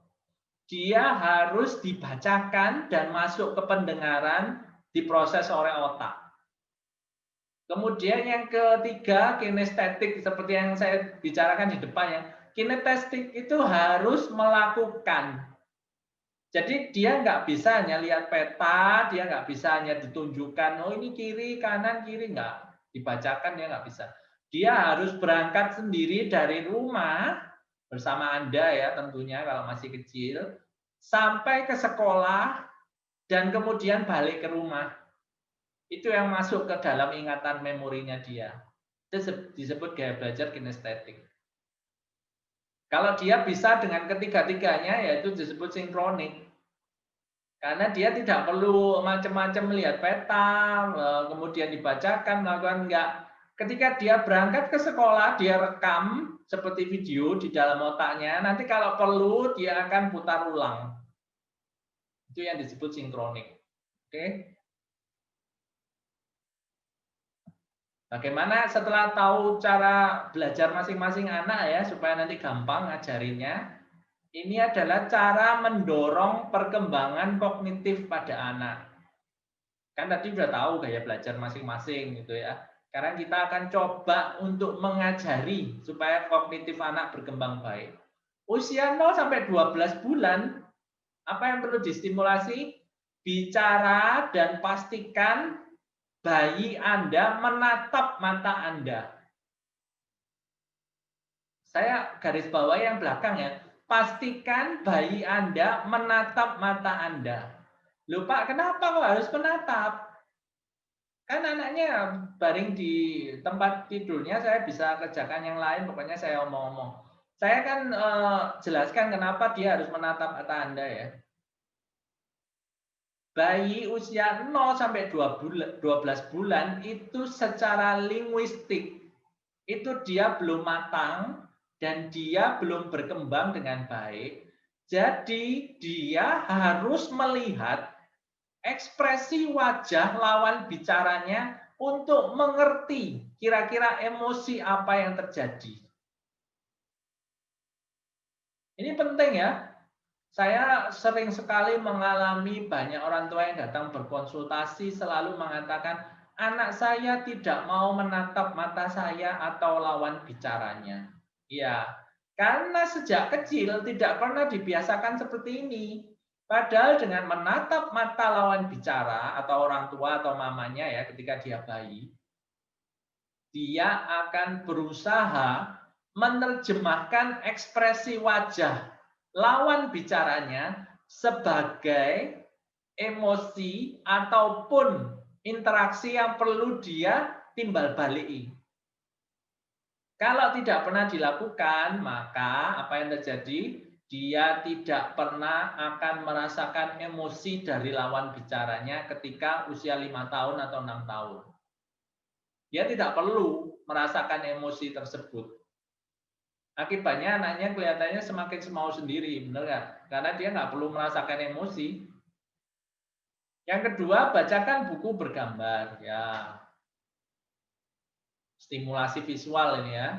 Dia harus dibacakan dan masuk ke pendengaran, diproses oleh otak. Kemudian yang ketiga, kinestetik, seperti yang saya bicarakan di depan ya. Kinestetik itu harus melakukan. Jadi dia nggak bisa hanya lihat peta, dia nggak bisa hanya ditunjukkan, oh ini kiri, kanan, kiri, nggak. Dibacakan dia nggak bisa. Dia harus berangkat sendiri dari rumah, bersama Anda ya tentunya kalau masih kecil, sampai ke sekolah, dan kemudian balik ke rumah. Itu yang masuk ke dalam ingatan memorinya dia. Itu disebut gaya belajar kinestetik. Kalau dia bisa dengan ketiga-tiganya, yaitu disebut sinkronik. Karena dia tidak perlu macam-macam melihat peta, kemudian dibacakan, melakukan enggak. Ketika dia berangkat ke sekolah, dia rekam seperti video di dalam otaknya. Nanti kalau perlu, dia akan putar ulang. Itu yang disebut sinkronik. Oke? Bagaimana setelah tahu cara belajar masing-masing anak ya, supaya nanti gampang ngajarinnya. Ini adalah cara mendorong perkembangan kognitif pada anak. Kan tadi udah tahu gaya belajar masing-masing gitu ya. Sekarang kita akan coba untuk mengajari supaya kognitif anak berkembang baik. Usia 0 sampai 12 bulan, apa yang perlu distimulasi? Bicara dan pastikan bayi Anda menatap mata Anda. Saya garis bawah yang belakang ya. Pastikan bayi Anda menatap mata Anda. Lupa kenapa kok harus menatap? Kan anaknya baring di tempat tidurnya, saya bisa kerjakan yang lain, pokoknya saya omong-omong. Saya kan jelaskan kenapa dia harus menatap mata Anda ya. Bayi usia 0 sampai 12 bulan itu secara linguistik itu dia belum matang dan dia belum berkembang dengan baik. Jadi dia harus melihat ekspresi wajah lawan bicaranya untuk mengerti kira-kira emosi apa yang terjadi. Ini penting ya. Saya sering sekali mengalami banyak orang tua yang datang berkonsultasi selalu mengatakan, anak saya tidak mau menatap mata saya atau lawan bicaranya. Ya, karena sejak kecil tidak pernah dibiasakan seperti ini. Padahal dengan menatap mata lawan bicara atau orang tua atau mamanya ya ketika dia bayi, dia akan berusaha menerjemahkan ekspresi wajah lawan bicaranya sebagai emosi ataupun interaksi yang perlu dia timbal baliki. Kalau tidak pernah dilakukan, maka apa yang terjadi? Dia tidak pernah akan merasakan emosi dari lawan bicaranya ketika usia 5 tahun atau 6 tahun. Dia tidak perlu merasakan emosi tersebut. Akibatnya anaknya kelihatannya semakin semau sendiri, benar nggak? Karena dia nggak perlu merasakan emosi. Yang kedua, bacakan buku bergambar. Ya, stimulasi visual ini ya.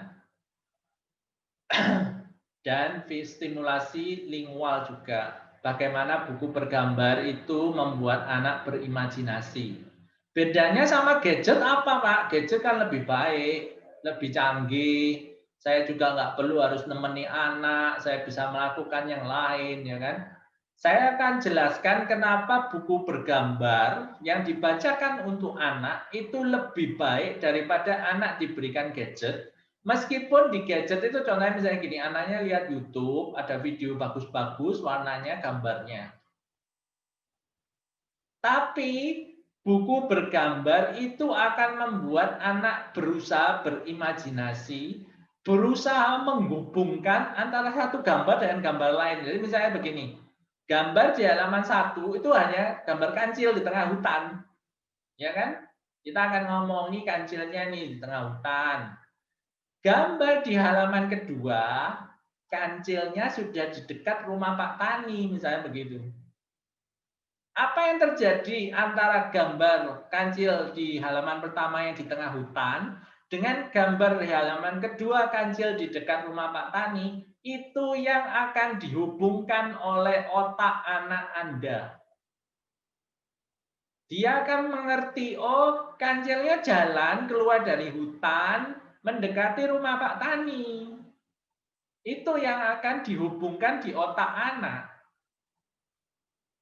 Dan stimulasi lingual juga. Bagaimana buku bergambar itu membuat anak berimajinasi. Bedanya sama gadget apa, Pak? Gadget kan lebih baik, lebih canggih. Saya juga nggak perlu harus nemeni anak, saya bisa melakukan yang lain, ya kan? Saya akan jelaskan kenapa buku bergambar yang dibacakan untuk anak itu lebih baik daripada anak diberikan gadget. Meskipun di gadget itu contohnya misalnya gini, anaknya lihat YouTube, ada video bagus-bagus, warnanya, gambarnya. Tapi buku bergambar itu akan membuat anak berusaha berimajinasi, berusaha menghubungkan antara satu gambar dengan gambar lain. Jadi misalnya begini, gambar di halaman 1 itu hanya gambar kancil di tengah hutan. Ya kan? Kita akan ngomongi kancilnya nih di tengah hutan. Gambar di halaman kedua, kancilnya sudah di dekat rumah Pak Tani, misalnya begitu. Apa yang terjadi antara gambar kancil di halaman pertama yang di tengah hutan dengan gambar di halaman kedua kancil di dekat rumah Pak Tani, itu yang akan dihubungkan oleh otak anak Anda. Dia akan mengerti, oh kancilnya jalan keluar dari hutan mendekati rumah Pak Tani. Itu yang akan dihubungkan di otak anak.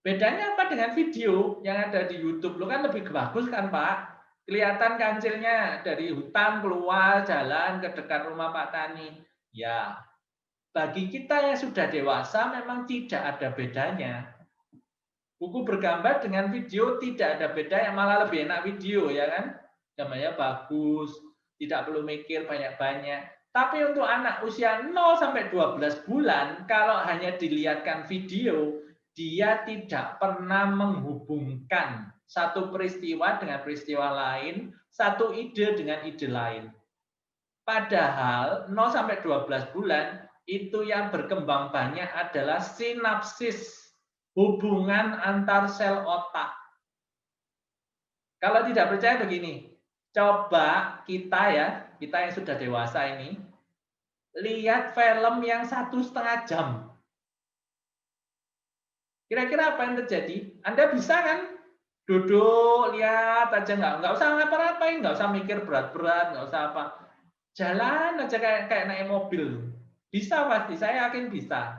Bedanya apa dengan video yang ada di YouTube? Lo kan lebih bagus kan Pak? Kelihatan kancilnya dari hutan keluar jalan ke dekat rumah Pak Tani. Ya, bagi kita yang sudah dewasa memang tidak ada bedanya. Buku bergambar dengan video tidak ada beda, yang malah lebih enak video ya kan? Gambarnya bagus, tidak perlu mikir banyak-banyak. Tapi untuk anak usia 0 sampai 12 bulan, kalau hanya dilihatkan video, dia tidak pernah menghubungkan satu peristiwa dengan peristiwa lain, satu ide dengan ide lain. Padahal 0 sampai 12 bulan itu yang berkembang banyak adalah sinapsis, hubungan antar sel otak. Kalau tidak percaya begini, coba kita yang sudah dewasa ini, lihat film yang 1,5 jam. Kira-kira apa yang terjadi? Anda bisa kan duduk, lihat aja, nggak usah ngapa-ngapain, nggak usah mikir berat-berat, nggak usah apa. Jalan aja kayak naik mobil. Bisa pasti, saya yakin bisa.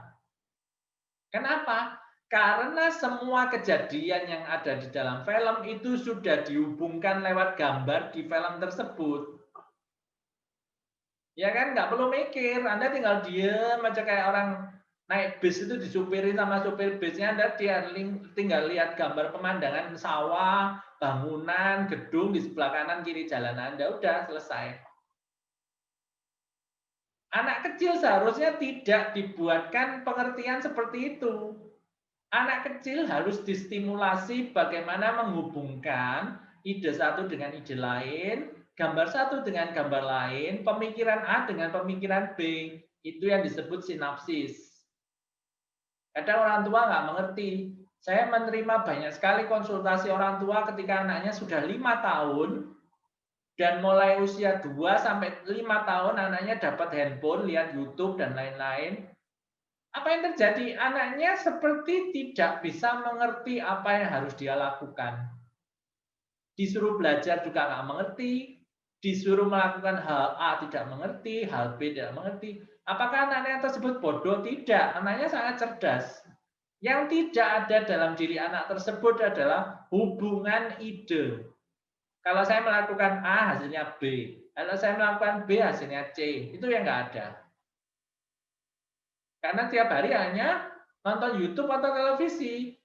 Kenapa? Karena semua kejadian yang ada di dalam film itu sudah dihubungkan lewat gambar di film tersebut. Ya kan, nggak perlu mikir. Anda tinggal diem aja kayak orang naik bis itu disupirin sama supir bisnya. Anda tinggal lihat gambar pemandangan sawah, bangunan, gedung di sebelah kanan kiri jalan Anda. Udah selesai. Anak kecil seharusnya tidak dibuatkan pengertian seperti itu. Anak kecil harus distimulasi bagaimana menghubungkan ide satu dengan ide lain, gambar satu dengan gambar lain, pemikiran A dengan pemikiran B. Itu yang disebut sinapsis. Kadang orang tua nggak mengerti. Saya menerima banyak sekali konsultasi orang tua ketika anaknya sudah 5 tahun, dan mulai usia 2 sampai 5 tahun anaknya dapat handphone, lihat YouTube, dan lain-lain. Apa yang terjadi? Anaknya seperti tidak bisa mengerti apa yang harus dia lakukan. Disuruh belajar juga nggak mengerti, disuruh melakukan hal A tidak mengerti, hal B tidak mengerti. Apakah anaknya tersebut bodoh? Tidak, anaknya sangat cerdas. Yang tidak ada dalam diri anak tersebut adalah hubungan ide. Kalau saya melakukan A, hasilnya B. Kalau saya melakukan B, hasilnya C. Itu yang nggak ada. Karena tiap hari hanya nonton YouTube atau televisi.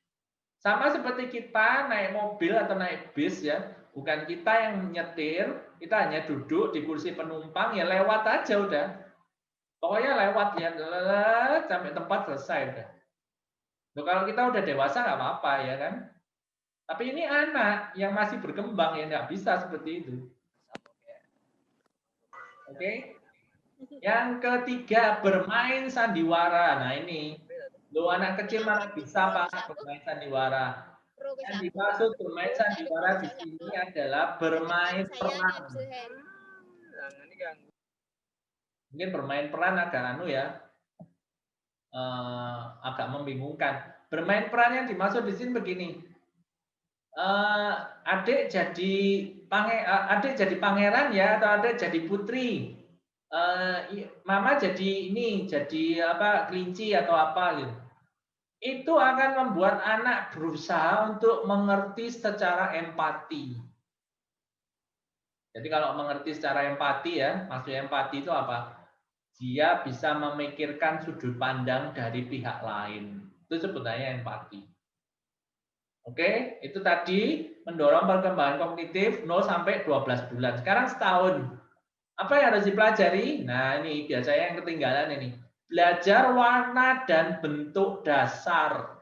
Sama seperti kita naik mobil atau naik bis ya, bukan kita yang nyetir, kita hanya duduk di kursi penumpang, ya lewat aja udah. Pokoknya lewat ya, sampai tempat selesai udah. Loh, kalau kita udah dewasa nggak apa-apa ya kan. Tapi ini anak yang masih berkembang ya nggak bisa seperti itu. Oke? Yang ketiga, bermain sandiwara. Nah ini, lo anak kecil mana bisa Pak bermain sandiwara. Yang dimaksud bermain sandiwara di sini adalah bermain peran. Mungkin bermain peran agak agak membingungkan. Bermain peran yang dimaksud di sini begini. Adik jadi pangeran ya, atau adik jadi putri. Mama jadi kelinci atau apa gitu. Itu akan membuat anak berusaha untuk mengerti secara empati. Jadi kalau mengerti secara empati ya, maksudnya empati itu apa? Dia bisa memikirkan sudut pandang dari pihak lain. Itu sebenarnya empati. Oke, itu tadi mendorong perkembangan kognitif 0 sampai 12 bulan. Sekarang setahun. Apa yang harus dipelajari? Nah, ini biasanya yang ketinggalan ini. Belajar warna dan bentuk dasar.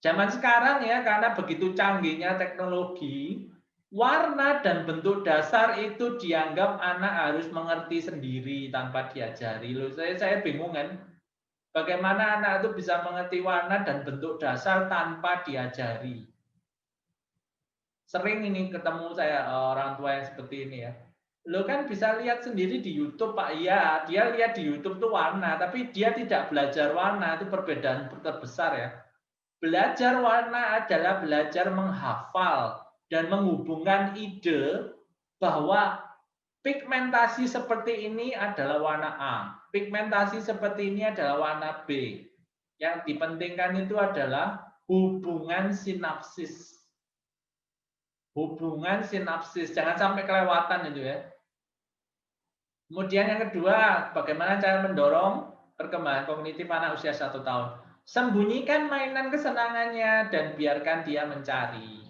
Zaman sekarang ya, karena begitu canggihnya teknologi, warna dan bentuk dasar itu dianggap anak harus mengerti sendiri tanpa diajari. Loh, saya bingung kan. Bagaimana anak itu bisa mengerti warna dan bentuk dasar tanpa diajari? Sering ini ketemu saya orang tua yang seperti ini ya. Lo kan bisa lihat sendiri di YouTube, Pak. Iya, dia lihat di YouTube tuh warna, tapi dia tidak belajar warna. Itu perbedaan terbesar ya. Belajar warna adalah belajar menghafal dan menghubungkan ide bahwa pigmentasi seperti ini adalah warna A, pigmentasi seperti ini adalah warna B. Yang dipentingkan itu adalah hubungan sinapsis. Hubungan sinapsis, jangan sampai kelewatan itu ya. Kemudian yang kedua, bagaimana cara mendorong perkembangan kognitif anak usia 1 tahun. Sembunyikan mainan kesenangannya dan biarkan dia mencari.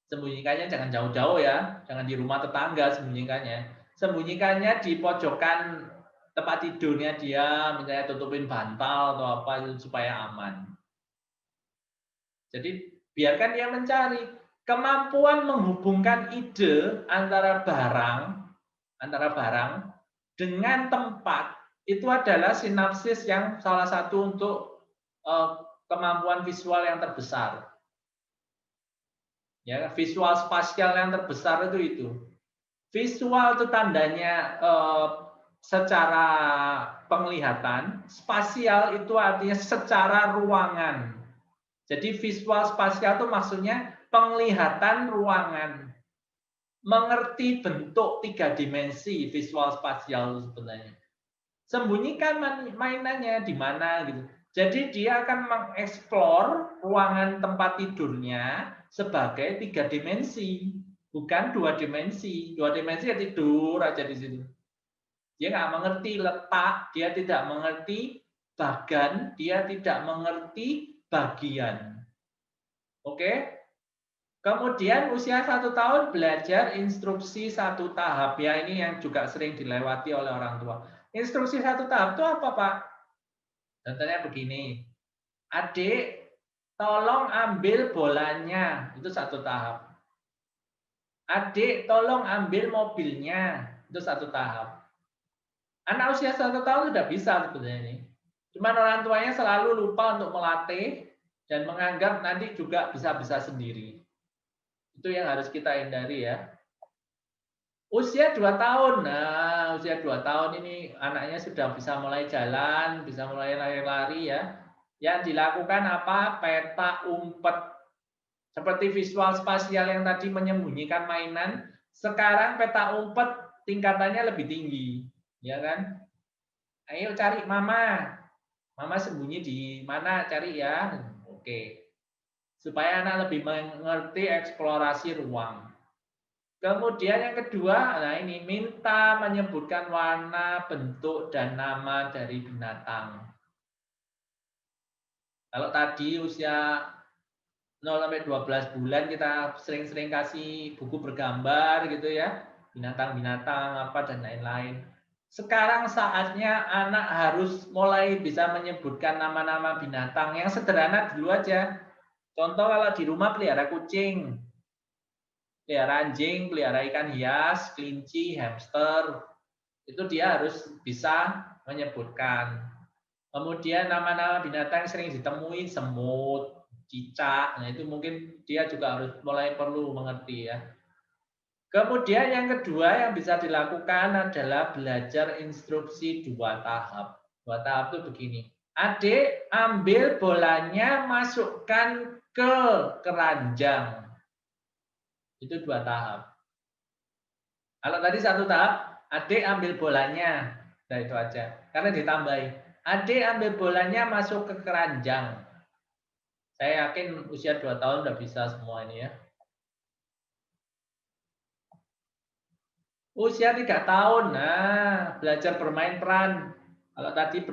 Sembunyikannya jangan jauh-jauh ya, jangan di rumah tetangga sembunyikannya. Sembunyikannya di pojokan tempat tidurnya dia, misalnya tutupin bantal atau apa supaya aman. Jadi biarkan dia mencari. Kemampuan menghubungkan ide antara barang dengan tempat itu adalah sinapsis yang salah satu untuk kemampuan visual yang terbesar. Ya, visual spasial yang terbesar itu. Visual itu tandanya secara penglihatan, spasial itu artinya secara ruangan. Jadi visual spasial itu maksudnya penglihatan ruangan. Mengerti bentuk 3 dimensi visual spasial sebenarnya. Sembunyikan mainannya di mana gitu. Jadi dia akan mengeksplor ruangan tempat tidurnya sebagai 3 dimensi, bukan 2 dimensi. 2 dimensi ya tidur aja di situ. Dia nggak mengerti letak, dia tidak mengerti bagan, dia tidak mengerti bagian. Oke? Kemudian usia 1 tahun belajar instruksi 1 tahap. Ya ini yang juga sering dilewati oleh orang tua. Instruksi 1 tahap itu apa, Pak? Contohnya begini. Adik, tolong ambil bolanya. Itu 1 tahap. Adik, tolong ambil mobilnya. Itu 1 tahap. Anak usia 1 tahun sudah bisa sebenarnya ini. Cuman orang tuanya selalu lupa untuk melatih dan menganggap nanti juga bisa-bisa sendiri. Itu yang harus kita hindari ya. Usia 2 tahun. Nah, usia 2 tahun ini anaknya sudah bisa mulai jalan, bisa mulai lari-lari ya. Yang dilakukan apa? Peta umpet. Seperti visual spasial yang tadi menyembunyikan mainan, sekarang peta umpet tingkatannya lebih tinggi, ya kan? Ayo cari mama. Mama sembunyi di mana? Cari ya. Oke. Supaya anak lebih mengerti eksplorasi ruang. Kemudian yang kedua, nah ini minta menyebutkan warna, bentuk, dan nama dari binatang. Kalau tadi usia 0 sampai 12 bulan kita sering-sering kasih buku bergambar gitu ya, binatang-binatang apa dan lain-lain. Sekarang saatnya anak harus mulai bisa menyebutkan nama-nama binatang yang sederhana dulu aja. Contoh kalau di rumah pelihara kucing, pelihara anjing, pelihara ikan hias, kelinci, hamster, itu dia harus bisa menyebutkan. Kemudian nama-nama binatang yang sering ditemui, semut, cicak, nah itu mungkin dia juga harus mulai perlu mengerti ya. Kemudian yang kedua yang bisa dilakukan adalah belajar instruksi 2 tahap. 2 tahap itu begini. Adik, ambil bolanya, masukkan ke keranjang. Itu 2 tahap. Kalau tadi 1 tahap, adik ambil bolanya. Nah itu aja. Karena ditambahi. Adik ambil bolanya masuk ke keranjang. Saya yakin usia 2 tahun udah bisa semua ini ya. Usia 3 tahun, nah belajar bermain peran. Kalau tadi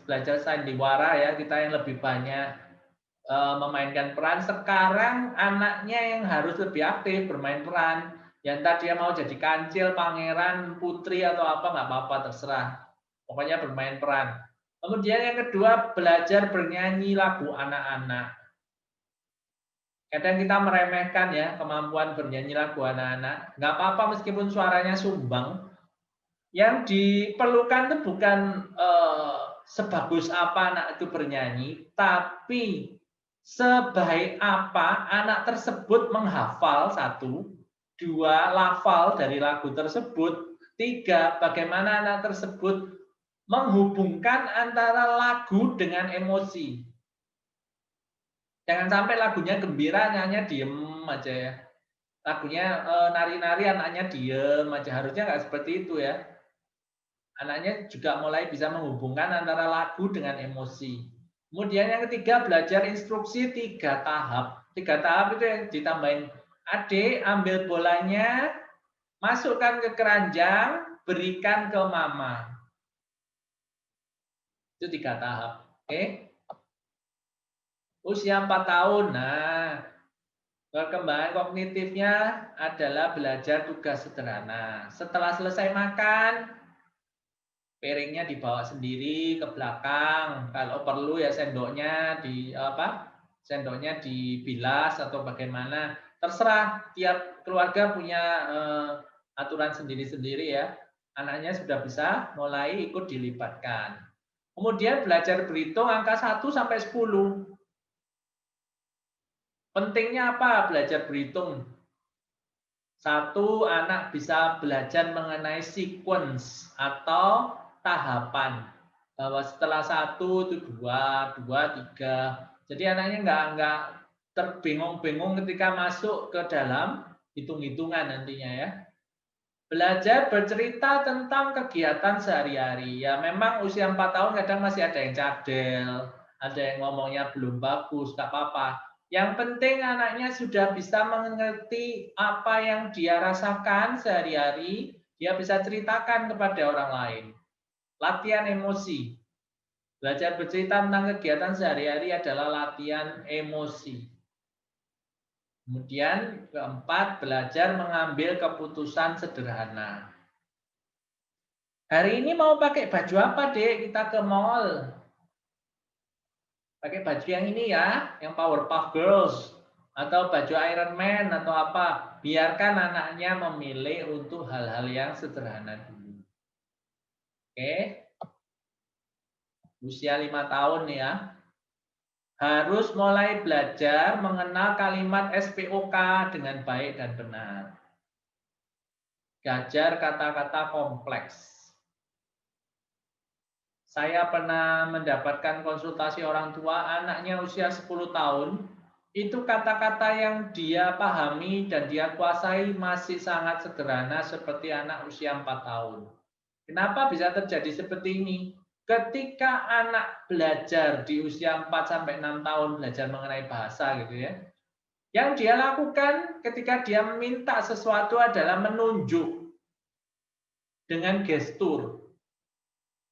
belajar sandiwara ya, kita yang lebih banyak memainkan peran. Sekarang anaknya yang harus lebih aktif bermain peran. Yang tadi dia mau jadi kancil, pangeran, putri atau apa nggak apa-apa terserah. Pokoknya bermain peran. Kemudian yang kedua belajar bernyanyi lagu anak-anak. Kadang kita meremehkan ya kemampuan bernyanyi lagu anak-anak. Nggak apa-apa meskipun suaranya sumbang. Yang diperlukan itu bukan sebagus apa anak itu bernyanyi, tapi sebaik apa anak tersebut menghafal, satu, dua, lafal dari lagu tersebut, tiga, bagaimana anak tersebut menghubungkan antara lagu dengan emosi. Jangan sampai lagunya gembira, anaknya diem aja ya. Lagunya nari-nari, anaknya diem aja. Harusnya nggak seperti itu ya. Anaknya juga mulai bisa menghubungkan antara lagu dengan emosi. Kemudian yang ketiga, belajar instruksi 3 tahap. 3 tahap itu yang ditambahin. Adik, ambil bolanya, masukkan ke keranjang, berikan ke mama. Itu 3 tahap. Oke? Usia 4 tahun. Nah, perkembangan kognitifnya adalah belajar tugas sederhana. Setelah selesai makan, piringnya dibawa sendiri ke belakang. Kalau perlu ya sendoknya sendoknya dibilas atau bagaimana. Terserah, tiap keluarga punya aturan sendiri-sendiri ya. Anaknya sudah bisa mulai ikut dilibatkan. Kemudian belajar berhitung angka 1 sampai 10. Pentingnya apa belajar berhitung? Satu, anak bisa belajar mengenai sequence atau tahapan. Bahwa setelah satu itu dua, tiga. Jadi anaknya nggak terbingung-bingung ketika masuk ke dalam hitung-hitungan nantinya ya. Belajar bercerita tentang kegiatan sehari-hari. Ya memang usia 4 tahun kadang masih ada yang cadel, ada yang ngomongnya belum bagus, nggak apa-apa. Yang penting anaknya sudah bisa mengerti apa yang dia rasakan sehari-hari, dia bisa ceritakan kepada orang lain. Latihan emosi. Belajar bercerita tentang kegiatan sehari-hari adalah latihan emosi. Kemudian keempat, belajar mengambil keputusan sederhana. Hari ini mau pakai baju apa, Dek? Kita ke mall. Pakai baju yang ini ya, yang Powerpuff Girls. Atau baju Iron Man atau apa. Biarkan anaknya memilih untuk hal-hal yang sederhana dulu. Oke. Usia 5 tahun ya. Harus mulai belajar mengenal kalimat SPOK dengan baik dan benar. Belajar kata-kata kompleks. Saya pernah mendapatkan konsultasi orang tua, anaknya usia 10 tahun, itu kata-kata yang dia pahami dan dia kuasai masih sangat sederhana seperti anak usia 4 tahun. Kenapa bisa terjadi seperti ini? Ketika anak belajar di usia 4-6 tahun belajar mengenai bahasa gitu ya, yang dia lakukan ketika dia meminta sesuatu adalah menunjuk dengan gestur.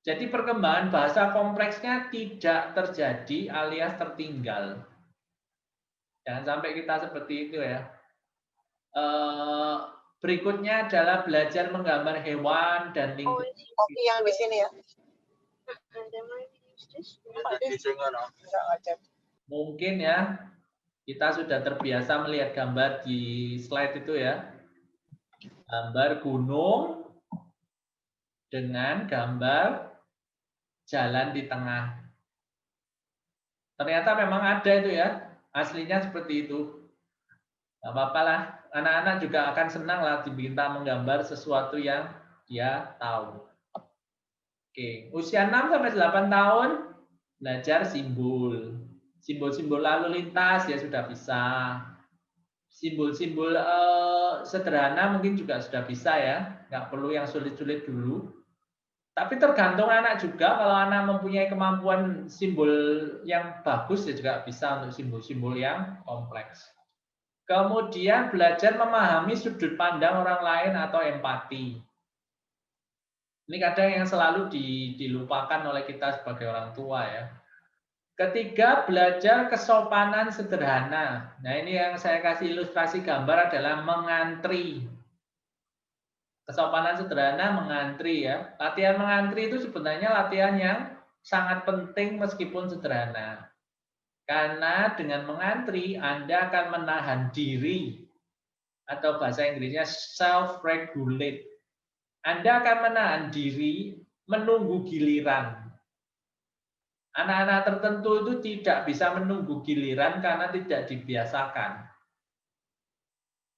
Jadi perkembangan bahasa kompleksnya tidak terjadi alias tertinggal. Jangan sampai kita seperti itu ya. Berikutnya adalah belajar menggambar hewan dan lingkungan. Kopi yang di sini ya. Mungkin ya, kita sudah terbiasa melihat gambar di slide itu ya. Gambar gunung dengan gambar jalan di tengah. Ternyata memang ada itu ya, aslinya seperti itu. Gak apa-apa lah, anak-anak juga akan senang lah diminta menggambar sesuatu yang dia tahu. Oke, usia 6-8 tahun belajar simbol. Simbol-simbol lalu lintas ya sudah bisa. Simbol-simbol sederhana mungkin juga sudah bisa ya. Nggak perlu yang sulit-sulit dulu. Tapi tergantung anak juga, kalau anak mempunyai kemampuan simbol yang bagus ya juga bisa untuk simbol-simbol yang kompleks. Kemudian belajar memahami sudut pandang orang lain atau empati. Ini kadang yang selalu dilupakan oleh kita sebagai orang tua ya. Ketiga, belajar kesopanan sederhana. Nah, ini yang saya kasih ilustrasi gambar adalah mengantri. Kesopanan sederhana mengantri ya. Latihan mengantri itu sebenarnya latihan yang sangat penting meskipun sederhana. Karena dengan mengantri Anda akan menahan diri atau bahasa Inggrisnya self-regulate. Anda akan menahan diri menunggu giliran. Anak-anak tertentu itu tidak bisa menunggu giliran karena tidak dibiasakan.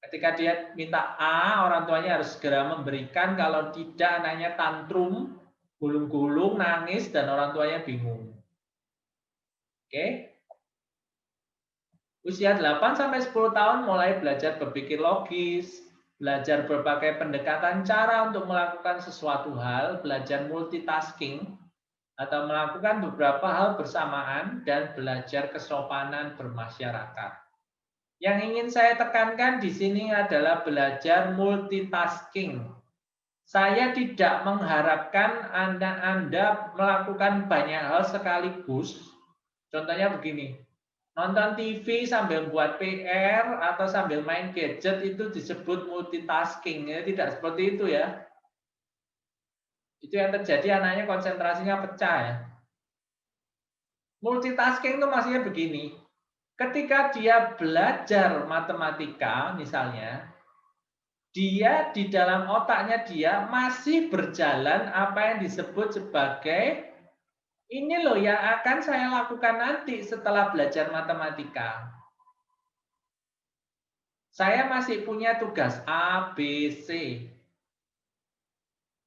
Ketika dia minta A, orang tuanya harus segera memberikan. Kalau tidak, anaknya tantrum, gulung-gulung, nangis, dan orang tuanya bingung. Oke? Usia 8-10 tahun mulai belajar berpikir logis, belajar berbagai pendekatan cara untuk melakukan sesuatu hal, belajar multitasking, atau melakukan beberapa hal bersamaan, dan belajar kesopanan bermasyarakat. Yang ingin saya tekankan di sini adalah belajar multitasking. Saya tidak mengharapkan Anda melakukan banyak hal sekaligus. Contohnya begini, nonton TV sambil buat PR atau sambil main gadget itu disebut multitasking. Ya, tidak seperti itu ya. Itu yang terjadi, anaknya konsentrasinya pecah ya. Multitasking itu maksudnya begini, ketika dia belajar matematika misalnya, dia di dalam otaknya dia masih berjalan apa yang disebut sebagai ini loh yang akan saya lakukan nanti setelah belajar matematika. Saya masih punya tugas A, B, C.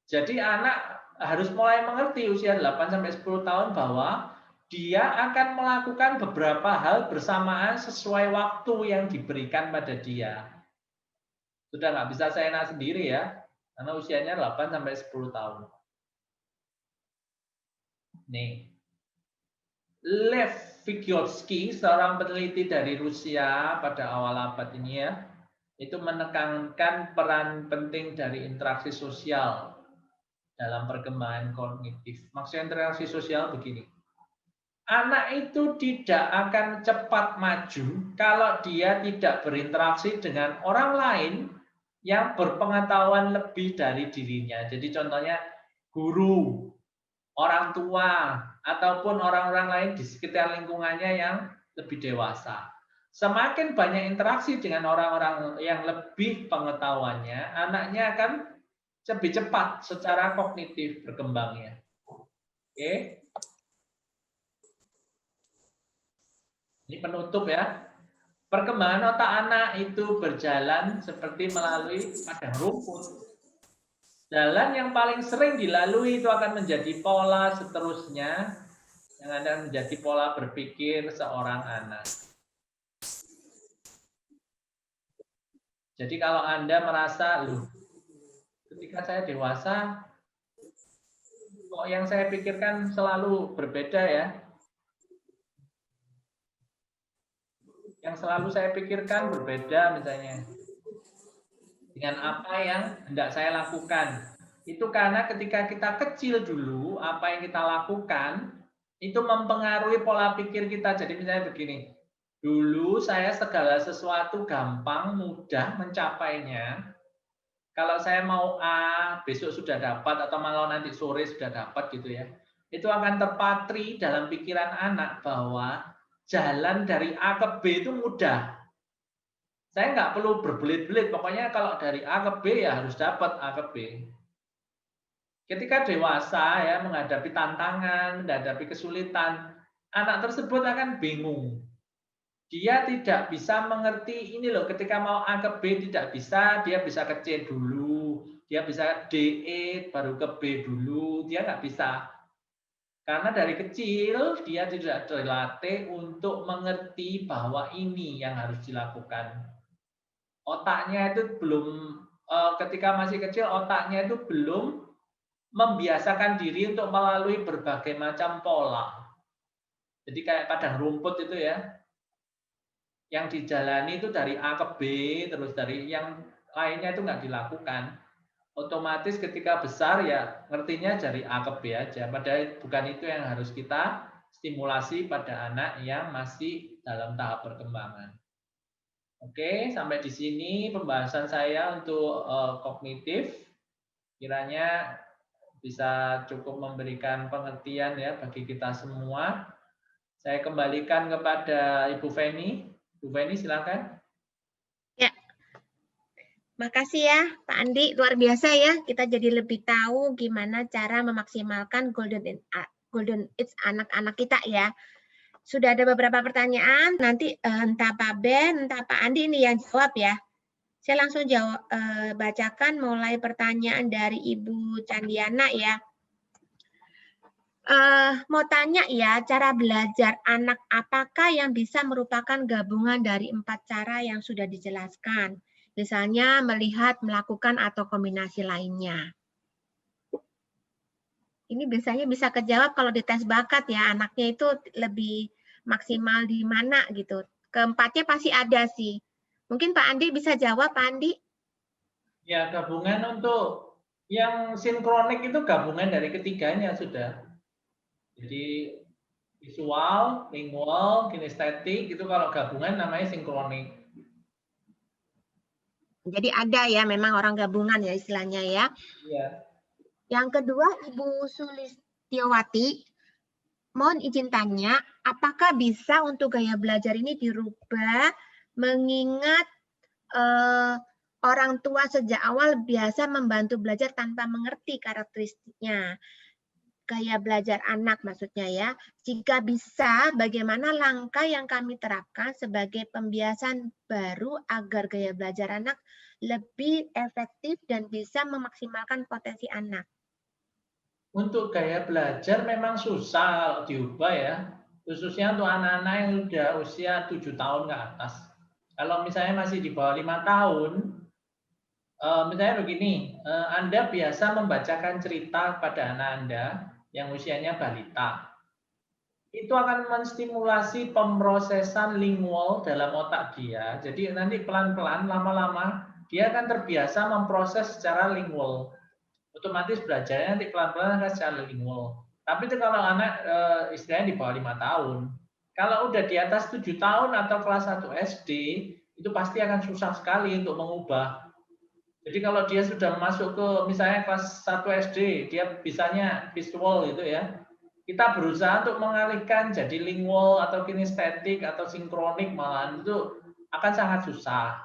Jadi anak harus mulai mengerti usia 8-10 tahun bahwa dia akan melakukan beberapa hal bersamaan sesuai waktu yang diberikan pada dia. Sudah nggak bisa seenak sendiri ya, karena usianya 8-10 tahun. Nih, Lev Vygotsky, seorang peneliti dari Rusia pada awal abad ini ya, itu menekankan peran penting dari interaksi sosial dalam perkembangan kognitif. Maksud interaksi sosial begini, anak itu tidak akan cepat maju kalau dia tidak berinteraksi dengan orang lain yang berpengetahuan lebih dari dirinya. Jadi contohnya guru, orang tua, ataupun orang-orang lain di sekitar lingkungannya yang lebih dewasa. Semakin banyak interaksi dengan orang-orang yang lebih pengetahuannya, anaknya akan lebih cepat secara kognitif berkembangnya. Oke. Ini penutup ya. Perkembangan otak anak itu berjalan seperti melalui padang rumput. Jalan yang paling sering dilalui itu akan menjadi pola seterusnya yang akan menjadi pola berpikir seorang anak. Jadi kalau Anda merasa, loh, ketika saya dewasa, kok yang saya pikirkan selalu berbeda ya. Yang selalu saya pikirkan berbeda misalnya dengan apa yang hendak saya lakukan. Itu karena ketika kita kecil dulu, apa yang kita lakukan, itu mempengaruhi pola pikir kita. Jadi misalnya begini, dulu saya segala sesuatu gampang, mudah mencapainya. Kalau saya mau A, besok sudah dapat, atau malah nanti sore sudah dapat gitu ya. Itu akan terpatri dalam pikiran anak bahwa jalan dari A ke B itu mudah. Saya nggak perlu berbelit-belit, pokoknya kalau dari A ke B ya harus dapat A ke B. Ketika dewasa ya menghadapi tantangan, menghadapi kesulitan, anak tersebut akan bingung. Dia tidak bisa mengerti ini loh, ketika mau A ke B tidak bisa, dia bisa ke C dulu, dia bisa DE baru ke B dulu, dia nggak bisa. Karena dari kecil dia tidak terlatih untuk mengerti bahwa ini yang harus dilakukan. Otaknya itu belum, ketika masih kecil otaknya itu belum membiasakan diri untuk melalui berbagai macam pola. Jadi kayak padang rumput itu ya, yang dijalani itu dari A ke B, terus dari yang lainnya itu nggak dilakukan. Otomatis ketika besar ya ngertinya dari A ke B aja, padahal bukan itu yang harus kita stimulasi pada anak yang masih dalam tahap perkembangan. Oke, sampai di sini pembahasan saya untuk kognitif. Kiranya bisa cukup memberikan pengertian ya bagi kita semua. Saya kembalikan kepada Ibu Feni. Ibu Feni, silakan. Ya, makasih ya Pak Andi, luar biasa ya. Kita jadi lebih tahu gimana cara memaksimalkan golden age anak-anak kita ya. Sudah ada beberapa pertanyaan, nanti entah Pak Ben, entah Pak Andi ini yang jawab ya. Saya langsung jawab, bacakan mulai pertanyaan dari Ibu Candiana ya. Mau tanya ya, cara belajar anak apakah yang bisa merupakan gabungan dari 4 cara yang sudah dijelaskan? Misalnya melihat, melakukan, atau kombinasi lainnya. Ini biasanya bisa kejawab kalau di tes bakat ya, anaknya itu lebih maksimal di mana gitu. Keempatnya pasti ada sih. Mungkin Pak Andi bisa jawab, Pak Andi? Ya, gabungan untuk yang sinkronik itu gabungan dari ketiganya sudah. Jadi visual, lingual, kinestetik itu kalau gabungan namanya sinkronik. Jadi ada ya memang orang gabungan ya istilahnya ya. Iya. Yang kedua Ibu Sulistiawati, mohon izin tanya, apakah bisa untuk gaya belajar ini dirubah mengingat orang tua sejak awal biasa membantu belajar tanpa mengerti karakteristiknya? Gaya belajar anak maksudnya ya. Jika bisa, bagaimana langkah yang kami terapkan sebagai pembiasan baru agar gaya belajar anak lebih efektif dan bisa memaksimalkan potensi anak? Untuk gaya belajar memang susah diubah ya, khususnya untuk anak-anak yang sudah usia 7 tahun ke atas. Kalau misalnya masih di bawah 5 tahun, misalnya begini, Anda biasa membacakan cerita pada anak Anda yang usianya balita. Itu akan menstimulasi pemrosesan lingual dalam otak dia. Jadi nanti pelan-pelan, lama-lama, dia akan terbiasa memproses secara lingual. Otomatis belajarnya nanti pelan-pelan akan secara lingual. Tapi itu kalau anak istilahnya di bawah 5 tahun. Kalau udah di atas 7 tahun atau kelas 1 SD, itu pasti akan susah sekali untuk mengubah. Jadi kalau dia sudah masuk ke misalnya kelas 1 SD, dia bisanya visual gitu ya. Kita berusaha untuk mengalihkan jadi lingual atau kinestetik atau sinkronik malahan itu akan sangat susah.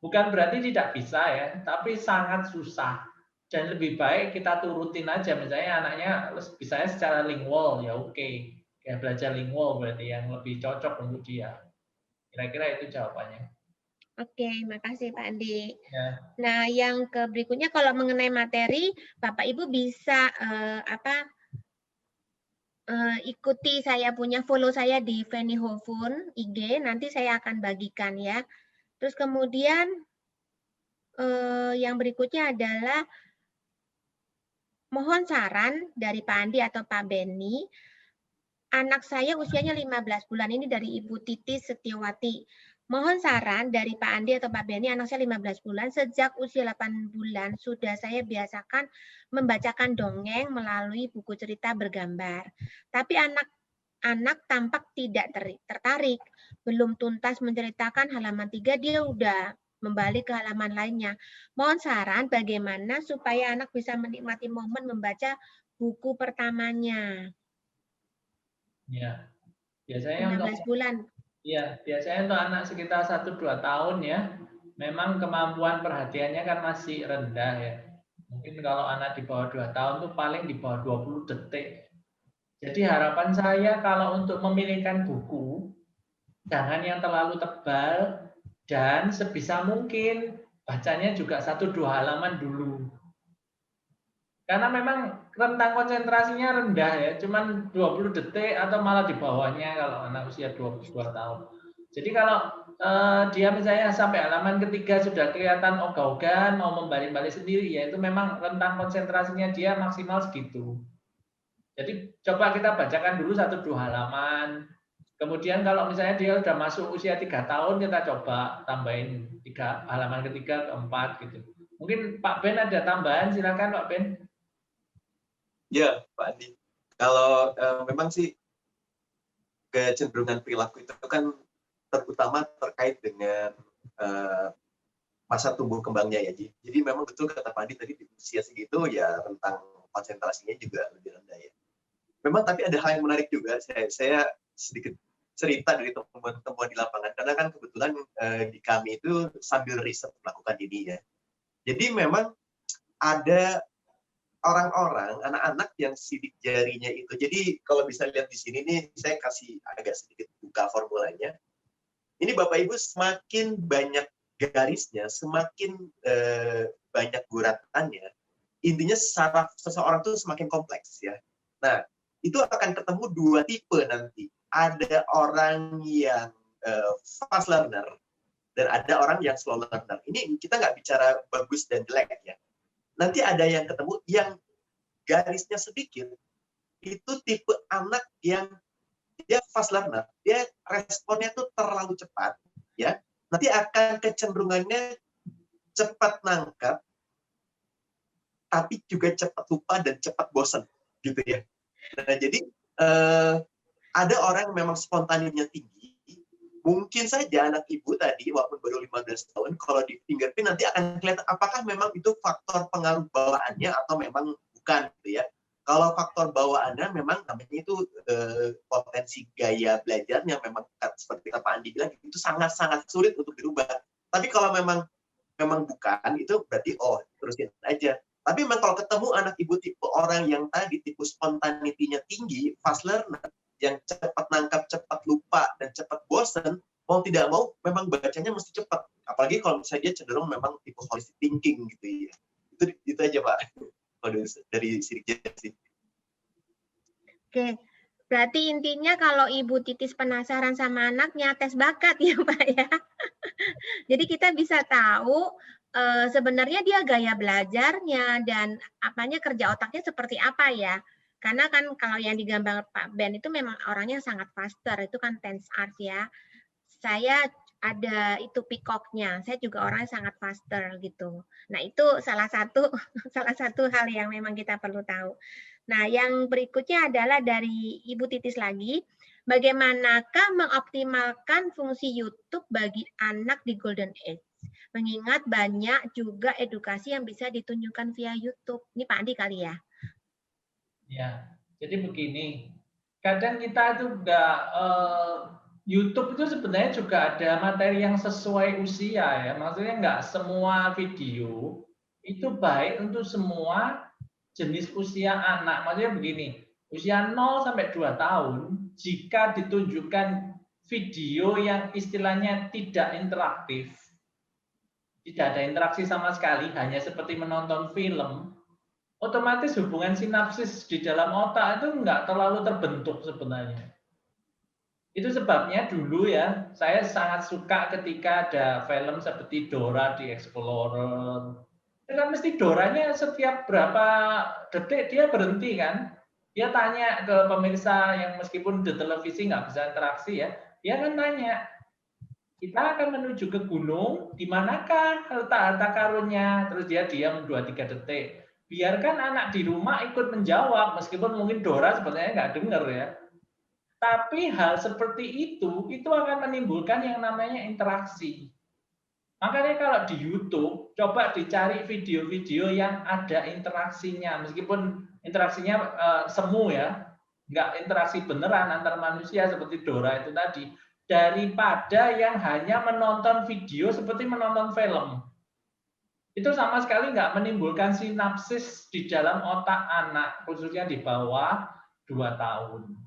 Bukan berarti tidak bisa ya, tapi sangat susah. Dan lebih baik kita turutin aja, misalnya anaknya bisanya secara lingual, ya oke. Ya belajar lingual berarti yang lebih cocok untuk dia. Kira-kira itu jawabannya. Oke, makasih Pak Andi. Ya. Nah, yang berikutnya kalau mengenai materi, Bapak Ibu bisa ikuti saya punya, follow saya di Feni Hofun IG, nanti saya akan bagikan ya. Terus kemudian yang berikutnya adalah mohon saran dari Pak Andi atau Pak Beni. Anak saya usianya 15 bulan, ini dari Ibu Titi Setiawati. Mohon saran dari Pak Andi atau Pak Beni, anak saya 15 bulan, sejak usia 8 bulan sudah saya biasakan membacakan dongeng melalui buku cerita bergambar. Tapi anak tampak tidak tertarik, belum tuntas menceritakan halaman 3, dia udah membalik ke halaman lainnya. Mohon saran bagaimana supaya anak bisa menikmati momen membaca buku pertamanya. Ya, biasanya 15 bulan. Ya, biasanya untuk anak sekitar 1-2 tahun ya, memang kemampuan perhatiannya kan masih rendah ya. Mungkin kalau anak di bawah 2 tahun tuh paling di bawah 20 detik. Jadi harapan saya kalau untuk memilihkan buku, jangan yang terlalu tebal dan sebisa mungkin bacanya juga 1-2 halaman dulu. Karena memang rentang konsentrasinya rendah ya, cuman 20 detik atau malah di bawahnya kalau anak usia 22 tahun. Jadi kalau dia misalnya sampai halaman ketiga sudah kelihatan ogah-ogahan, mau membalik-balik sendiri, ya itu memang rentang konsentrasinya dia maksimal segitu. Jadi coba kita bacakan dulu 1-2 halaman. Kemudian kalau misalnya dia sudah masuk usia 3 tahun, kita coba tambahin 3 halaman ketiga, keempat gitu. Mungkin Pak Ben ada tambahan, silakan Pak Ben. Ya, Pak Andi. Kalau memang sih kecenderungan perilaku itu kan terutama terkait dengan masa tumbuh kembangnya ya. Jadi memang betul kata Pak Andi tadi di usia segitu ya rentang konsentrasinya juga lebih rendah ya. Memang tapi ada hal yang menarik juga. Saya sedikit cerita dari temuan-temuan di lapangan karena kan kebetulan di kami itu sambil riset melakukan ini ya. Jadi memang ada orang-orang, anak-anak yang sidik jarinya itu. Jadi kalau bisa lihat di sini nih, saya kasih agak sedikit buka formulanya. Ini Bapak Ibu semakin banyak garisnya, semakin banyak guratannya, intinya saraf seseorang itu semakin kompleks ya. Nah, itu akan ketemu dua tipe nanti. Ada orang yang fast learner dan ada orang yang slow learner. Ini kita nggak bicara bagus dan jelek ya. Nanti ada yang ketemu yang garisnya sedikit, itu tipe anak yang dia fast learner, dia responnya tuh terlalu cepat, ya. Nanti akan kecenderungannya cepat nangkap, tapi juga cepat lupa dan cepat bosan, gitu ya. Nah, jadi ada orang yang memang spontanitasnya tinggi, mungkin saja anak ibu tadi, walaupun baru 15 tahun, kalau di fingerprint nanti akan kelihatan apakah memang itu faktor pengaruh bawaannya atau memang bukan, gitu ya. Kalau faktor bawaannya memang namanya itu potensi gaya belajarnya memang seperti Pak Andi bilang itu sangat-sangat sulit untuk dirubah. Tapi kalau memang bukan, itu berarti terusin aja. Tapi memang kalau ketemu anak ibu tipe orang yang tadi tipe spontanitinya tinggi, fast learner, yang cepat nangkap, cepat lupa, dan cepat bosan, mau tidak mau memang bacanya mesti cepat. Apalagi kalau misalnya dia cenderung memang tipe holistic thinking gitu ya. Itu aja Pak. Dari sidik jari. Oke, berarti intinya kalau Ibu Titis penasaran sama anaknya, tes bakat ya Pak ya. Jadi kita bisa tahu sebenarnya dia gaya belajarnya dan apanya kerja otaknya seperti apa ya. Karena kan kalau yang digambar Pak Ben itu memang orangnya sangat faster, itu kan tense art ya. Saya ada itu peacocknya, saya juga orangnya sangat faster gitu. Nah itu salah satu hal yang memang kita perlu tahu. Nah yang berikutnya adalah dari Ibu Titis lagi, bagaimanakah mengoptimalkan fungsi YouTube bagi anak di Golden Age? Mengingat banyak juga edukasi yang bisa ditunjukkan via YouTube. Ini Pak Andi kali ya? Ya, jadi begini, kadang kita itu nggak YouTube itu sebenarnya juga ada materi yang sesuai usia ya, maksudnya nggak semua video itu baik untuk semua jenis usia anak. Maksudnya begini, usia 0 sampai 2 tahun jika ditunjukkan video yang istilahnya tidak interaktif, tidak ada interaksi sama sekali, hanya seperti menonton film, otomatis hubungan sinapsis di dalam otak itu nggak terlalu terbentuk sebenarnya. Itu sebabnya dulu ya, saya sangat suka ketika ada film seperti Dora the Explorer. Itu kan mesti Doranya setiap berapa detik dia berhenti kan. Dia tanya ke pemirsa yang meskipun di televisi nggak bisa interaksi ya, dia kan tanya, kita akan menuju ke gunung, di manakah letak harta karunnya? Terus dia diam 2-3 detik. Biarkan anak di rumah ikut menjawab, meskipun mungkin Dora sebenarnya nggak dengar ya. Tapi hal seperti itu akan menimbulkan yang namanya interaksi. Makanya kalau di YouTube, coba dicari video-video yang ada interaksinya, meskipun interaksinya semu ya, nggak interaksi beneran antar manusia seperti Dora itu tadi, daripada yang hanya menonton video seperti menonton film. Itu sama sekali nggak menimbulkan sinapsis di dalam otak anak, khususnya di bawah 2 tahun.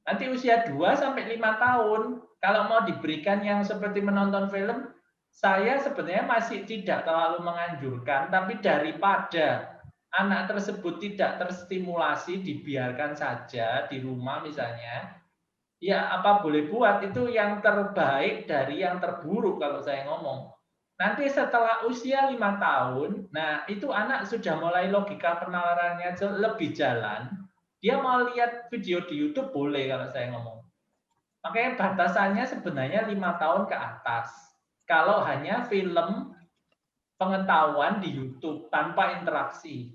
Nanti usia 2 sampai 5 tahun, kalau mau diberikan yang seperti menonton film, saya sebenarnya masih tidak terlalu menganjurkan, tapi daripada anak tersebut tidak terstimulasi, dibiarkan saja di rumah misalnya, ya apa boleh buat, itu yang terbaik dari yang terburuk kalau saya ngomong. Nanti setelah usia 5 tahun, nah itu anak sudah mulai logika penalarannya lebih jalan, dia mau lihat video di YouTube boleh kalau saya ngomong. Makanya batasannya sebenarnya 5 tahun ke atas. Kalau hanya film pengetahuan di YouTube tanpa interaksi.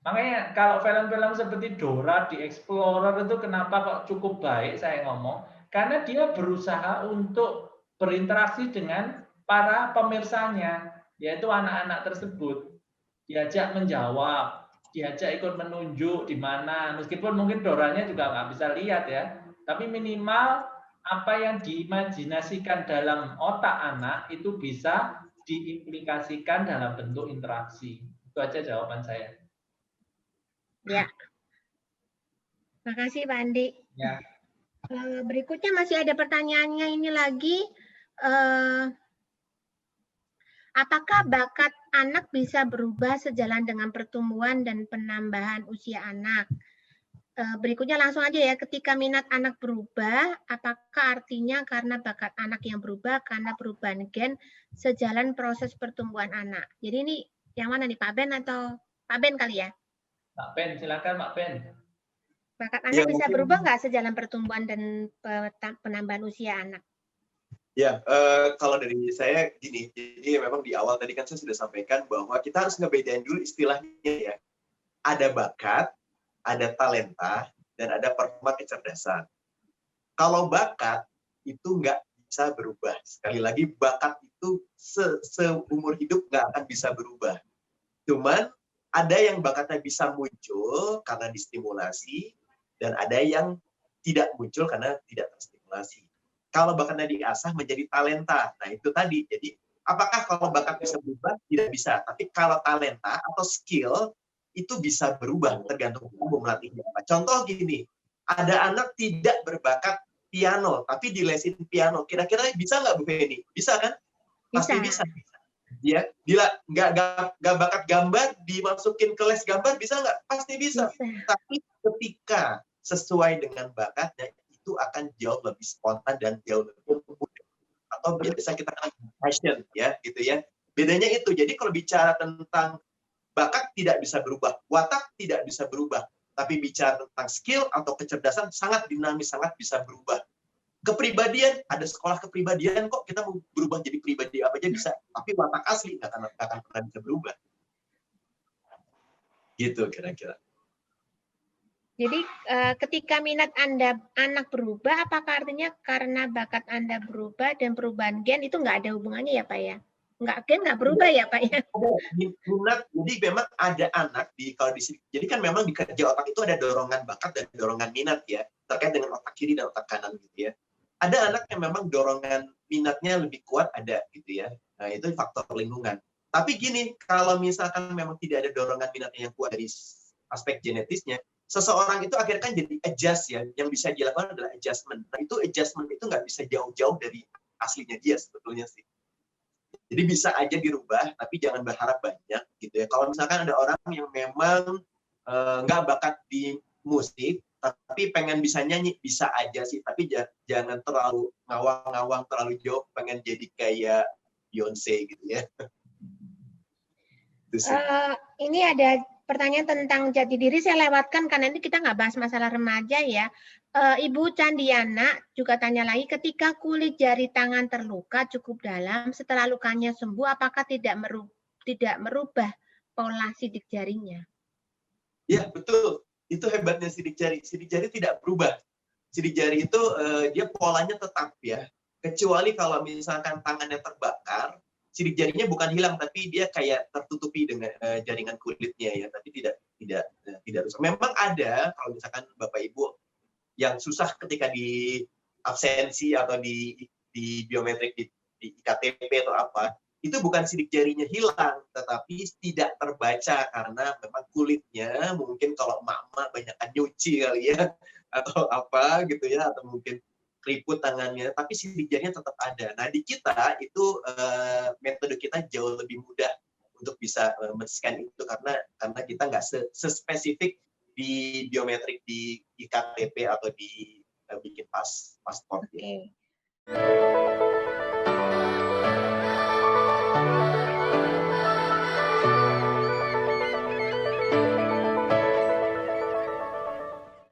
Makanya kalau film-film seperti Dora di Explorer itu kenapa kok cukup baik saya ngomong, karena dia berusaha untuk berinteraksi dengan para pemirsanya, yaitu anak-anak tersebut. Diajak menjawab, diajak ikut menunjuk di mana, meskipun mungkin Doranya juga nggak bisa lihat ya, tapi minimal apa yang diimajinasikan dalam otak anak itu bisa diimplikasikan dalam bentuk interaksi. Itu aja jawaban saya. Ya, makasih Pak Andi. Ya. Berikutnya masih ada pertanyaannya ini lagi. Apakah bakat anak bisa berubah sejalan dengan pertumbuhan dan penambahan usia anak? Berikutnya langsung aja ya, ketika minat anak berubah, apakah artinya karena bakat anak yang berubah karena perubahan gen sejalan proses pertumbuhan anak? Jadi ini yang mana nih, Pak Ben atau Pak Ben kali ya? Pak Ben, silakan Pak Ben. Bakat anak bisa berubah nggak sejalan pertumbuhan dan penambahan usia anak? Ya, kalau dari saya gini, jadi memang di awal tadi kan saya sudah sampaikan bahwa kita harus ngebedain dulu istilahnya ya. Ada bakat, ada talenta, dan ada performa kecerdasan. Kalau bakat itu nggak bisa berubah. Sekali lagi, bakat itu seumur hidup nggak akan bisa berubah. Cuman ada yang bakatnya bisa muncul karena distimulasi, dan ada yang tidak muncul karena tidak terstimulasi. Kalau bakatnya diasah menjadi talenta, nah itu tadi. Jadi apakah kalau bakat bisa berubah? Tidak bisa. Tapi kalau talenta atau skill itu bisa berubah tergantung kamu melatihnya. Contoh gini, ada anak tidak berbakat piano, tapi dilesin piano. Kira-kira bisa nggak Bu Feni? Bisa kan? Pasti bisa. Ya, bila nggak bakat gambar, dimasukin ke les gambar bisa nggak? Pasti bisa. Tapi ketika sesuai dengan bakatnya, itu akan jauh lebih spontan dan jauh lebih mudah. Atau biasa kita katakan passion, ya, gitu ya. Bedanya itu. Jadi kalau bicara tentang bakat tidak bisa berubah, watak tidak bisa berubah. Tapi bicara tentang skill atau kecerdasan sangat dinamis, sangat bisa berubah. Kepribadian, ada sekolah kepribadian kok, kita mau berubah jadi pribadi apa aja bisa, tapi watak asli nggak akan pernah bisa berubah. Gitu kira-kira. Jadi ketika minat anak berubah, apakah artinya karena bakat Anda berubah dan perubahan gen itu nggak ada hubungannya ya Pak ya? Gen nggak berubah ya Pak ya? Minat, jadi memang ada anak kalau di sini, jadi kan memang di kerja otak itu ada dorongan bakat dan dorongan minat ya, terkait dengan otak kiri dan otak kanan gitu ya. Ada anak yang memang dorongan minatnya lebih kuat ada gitu ya. Nah, itu faktor lingkungan. Tapi gini, kalau misalkan memang tidak ada dorongan minatnya yang kuat dari aspek genetisnya, seseorang itu akhirnya kan jadi adjust ya. Yang bisa dilakukan adalah adjustment. Nah, itu adjustment itu nggak bisa jauh-jauh dari aslinya dia sebetulnya sih. Jadi bisa aja dirubah, tapi jangan berharap banyak gitu ya. Kalau misalkan ada orang yang memang nggak bakat di musik, tapi pengen bisa nyanyi, bisa aja sih. Tapi jangan terlalu ngawang-ngawang terlalu jauh, pengen jadi kayak Beyonce gitu ya. Ini ada pertanyaan tentang jati diri, saya lewatkan karena ini kita nggak bahas masalah remaja ya. Ibu Candiana juga tanya lagi, ketika kulit jari tangan terluka cukup dalam, setelah lukanya sembuh, apakah tidak merubah pola sidik jarinya? Ya, betul. Itu hebatnya sidik jari. Sidik jari tidak berubah. Sidik jari itu dia polanya tetap ya. Kecuali kalau misalkan tangannya terbakar, sidik jarinya bukan hilang, tapi dia kayak tertutupi dengan jaringan kulitnya ya, tapi tidak rusak. Memang ada kalau misalkan Bapak Ibu yang susah ketika di absensi atau di biometrik di KTP atau apa, itu bukan sidik jarinya hilang, tetapi tidak terbaca karena memang kulitnya mungkin kalau emak-emak banyakan nyuci kali ya, atau apa gitu ya, atau mungkin keriput tangannya, tapi sidik jarinya tetap ada. Nah di kita itu metode kita jauh lebih mudah untuk bisa men-scan itu karena kita nggak sespesifik di biometrik di KTP atau di bikin paspor. Okay.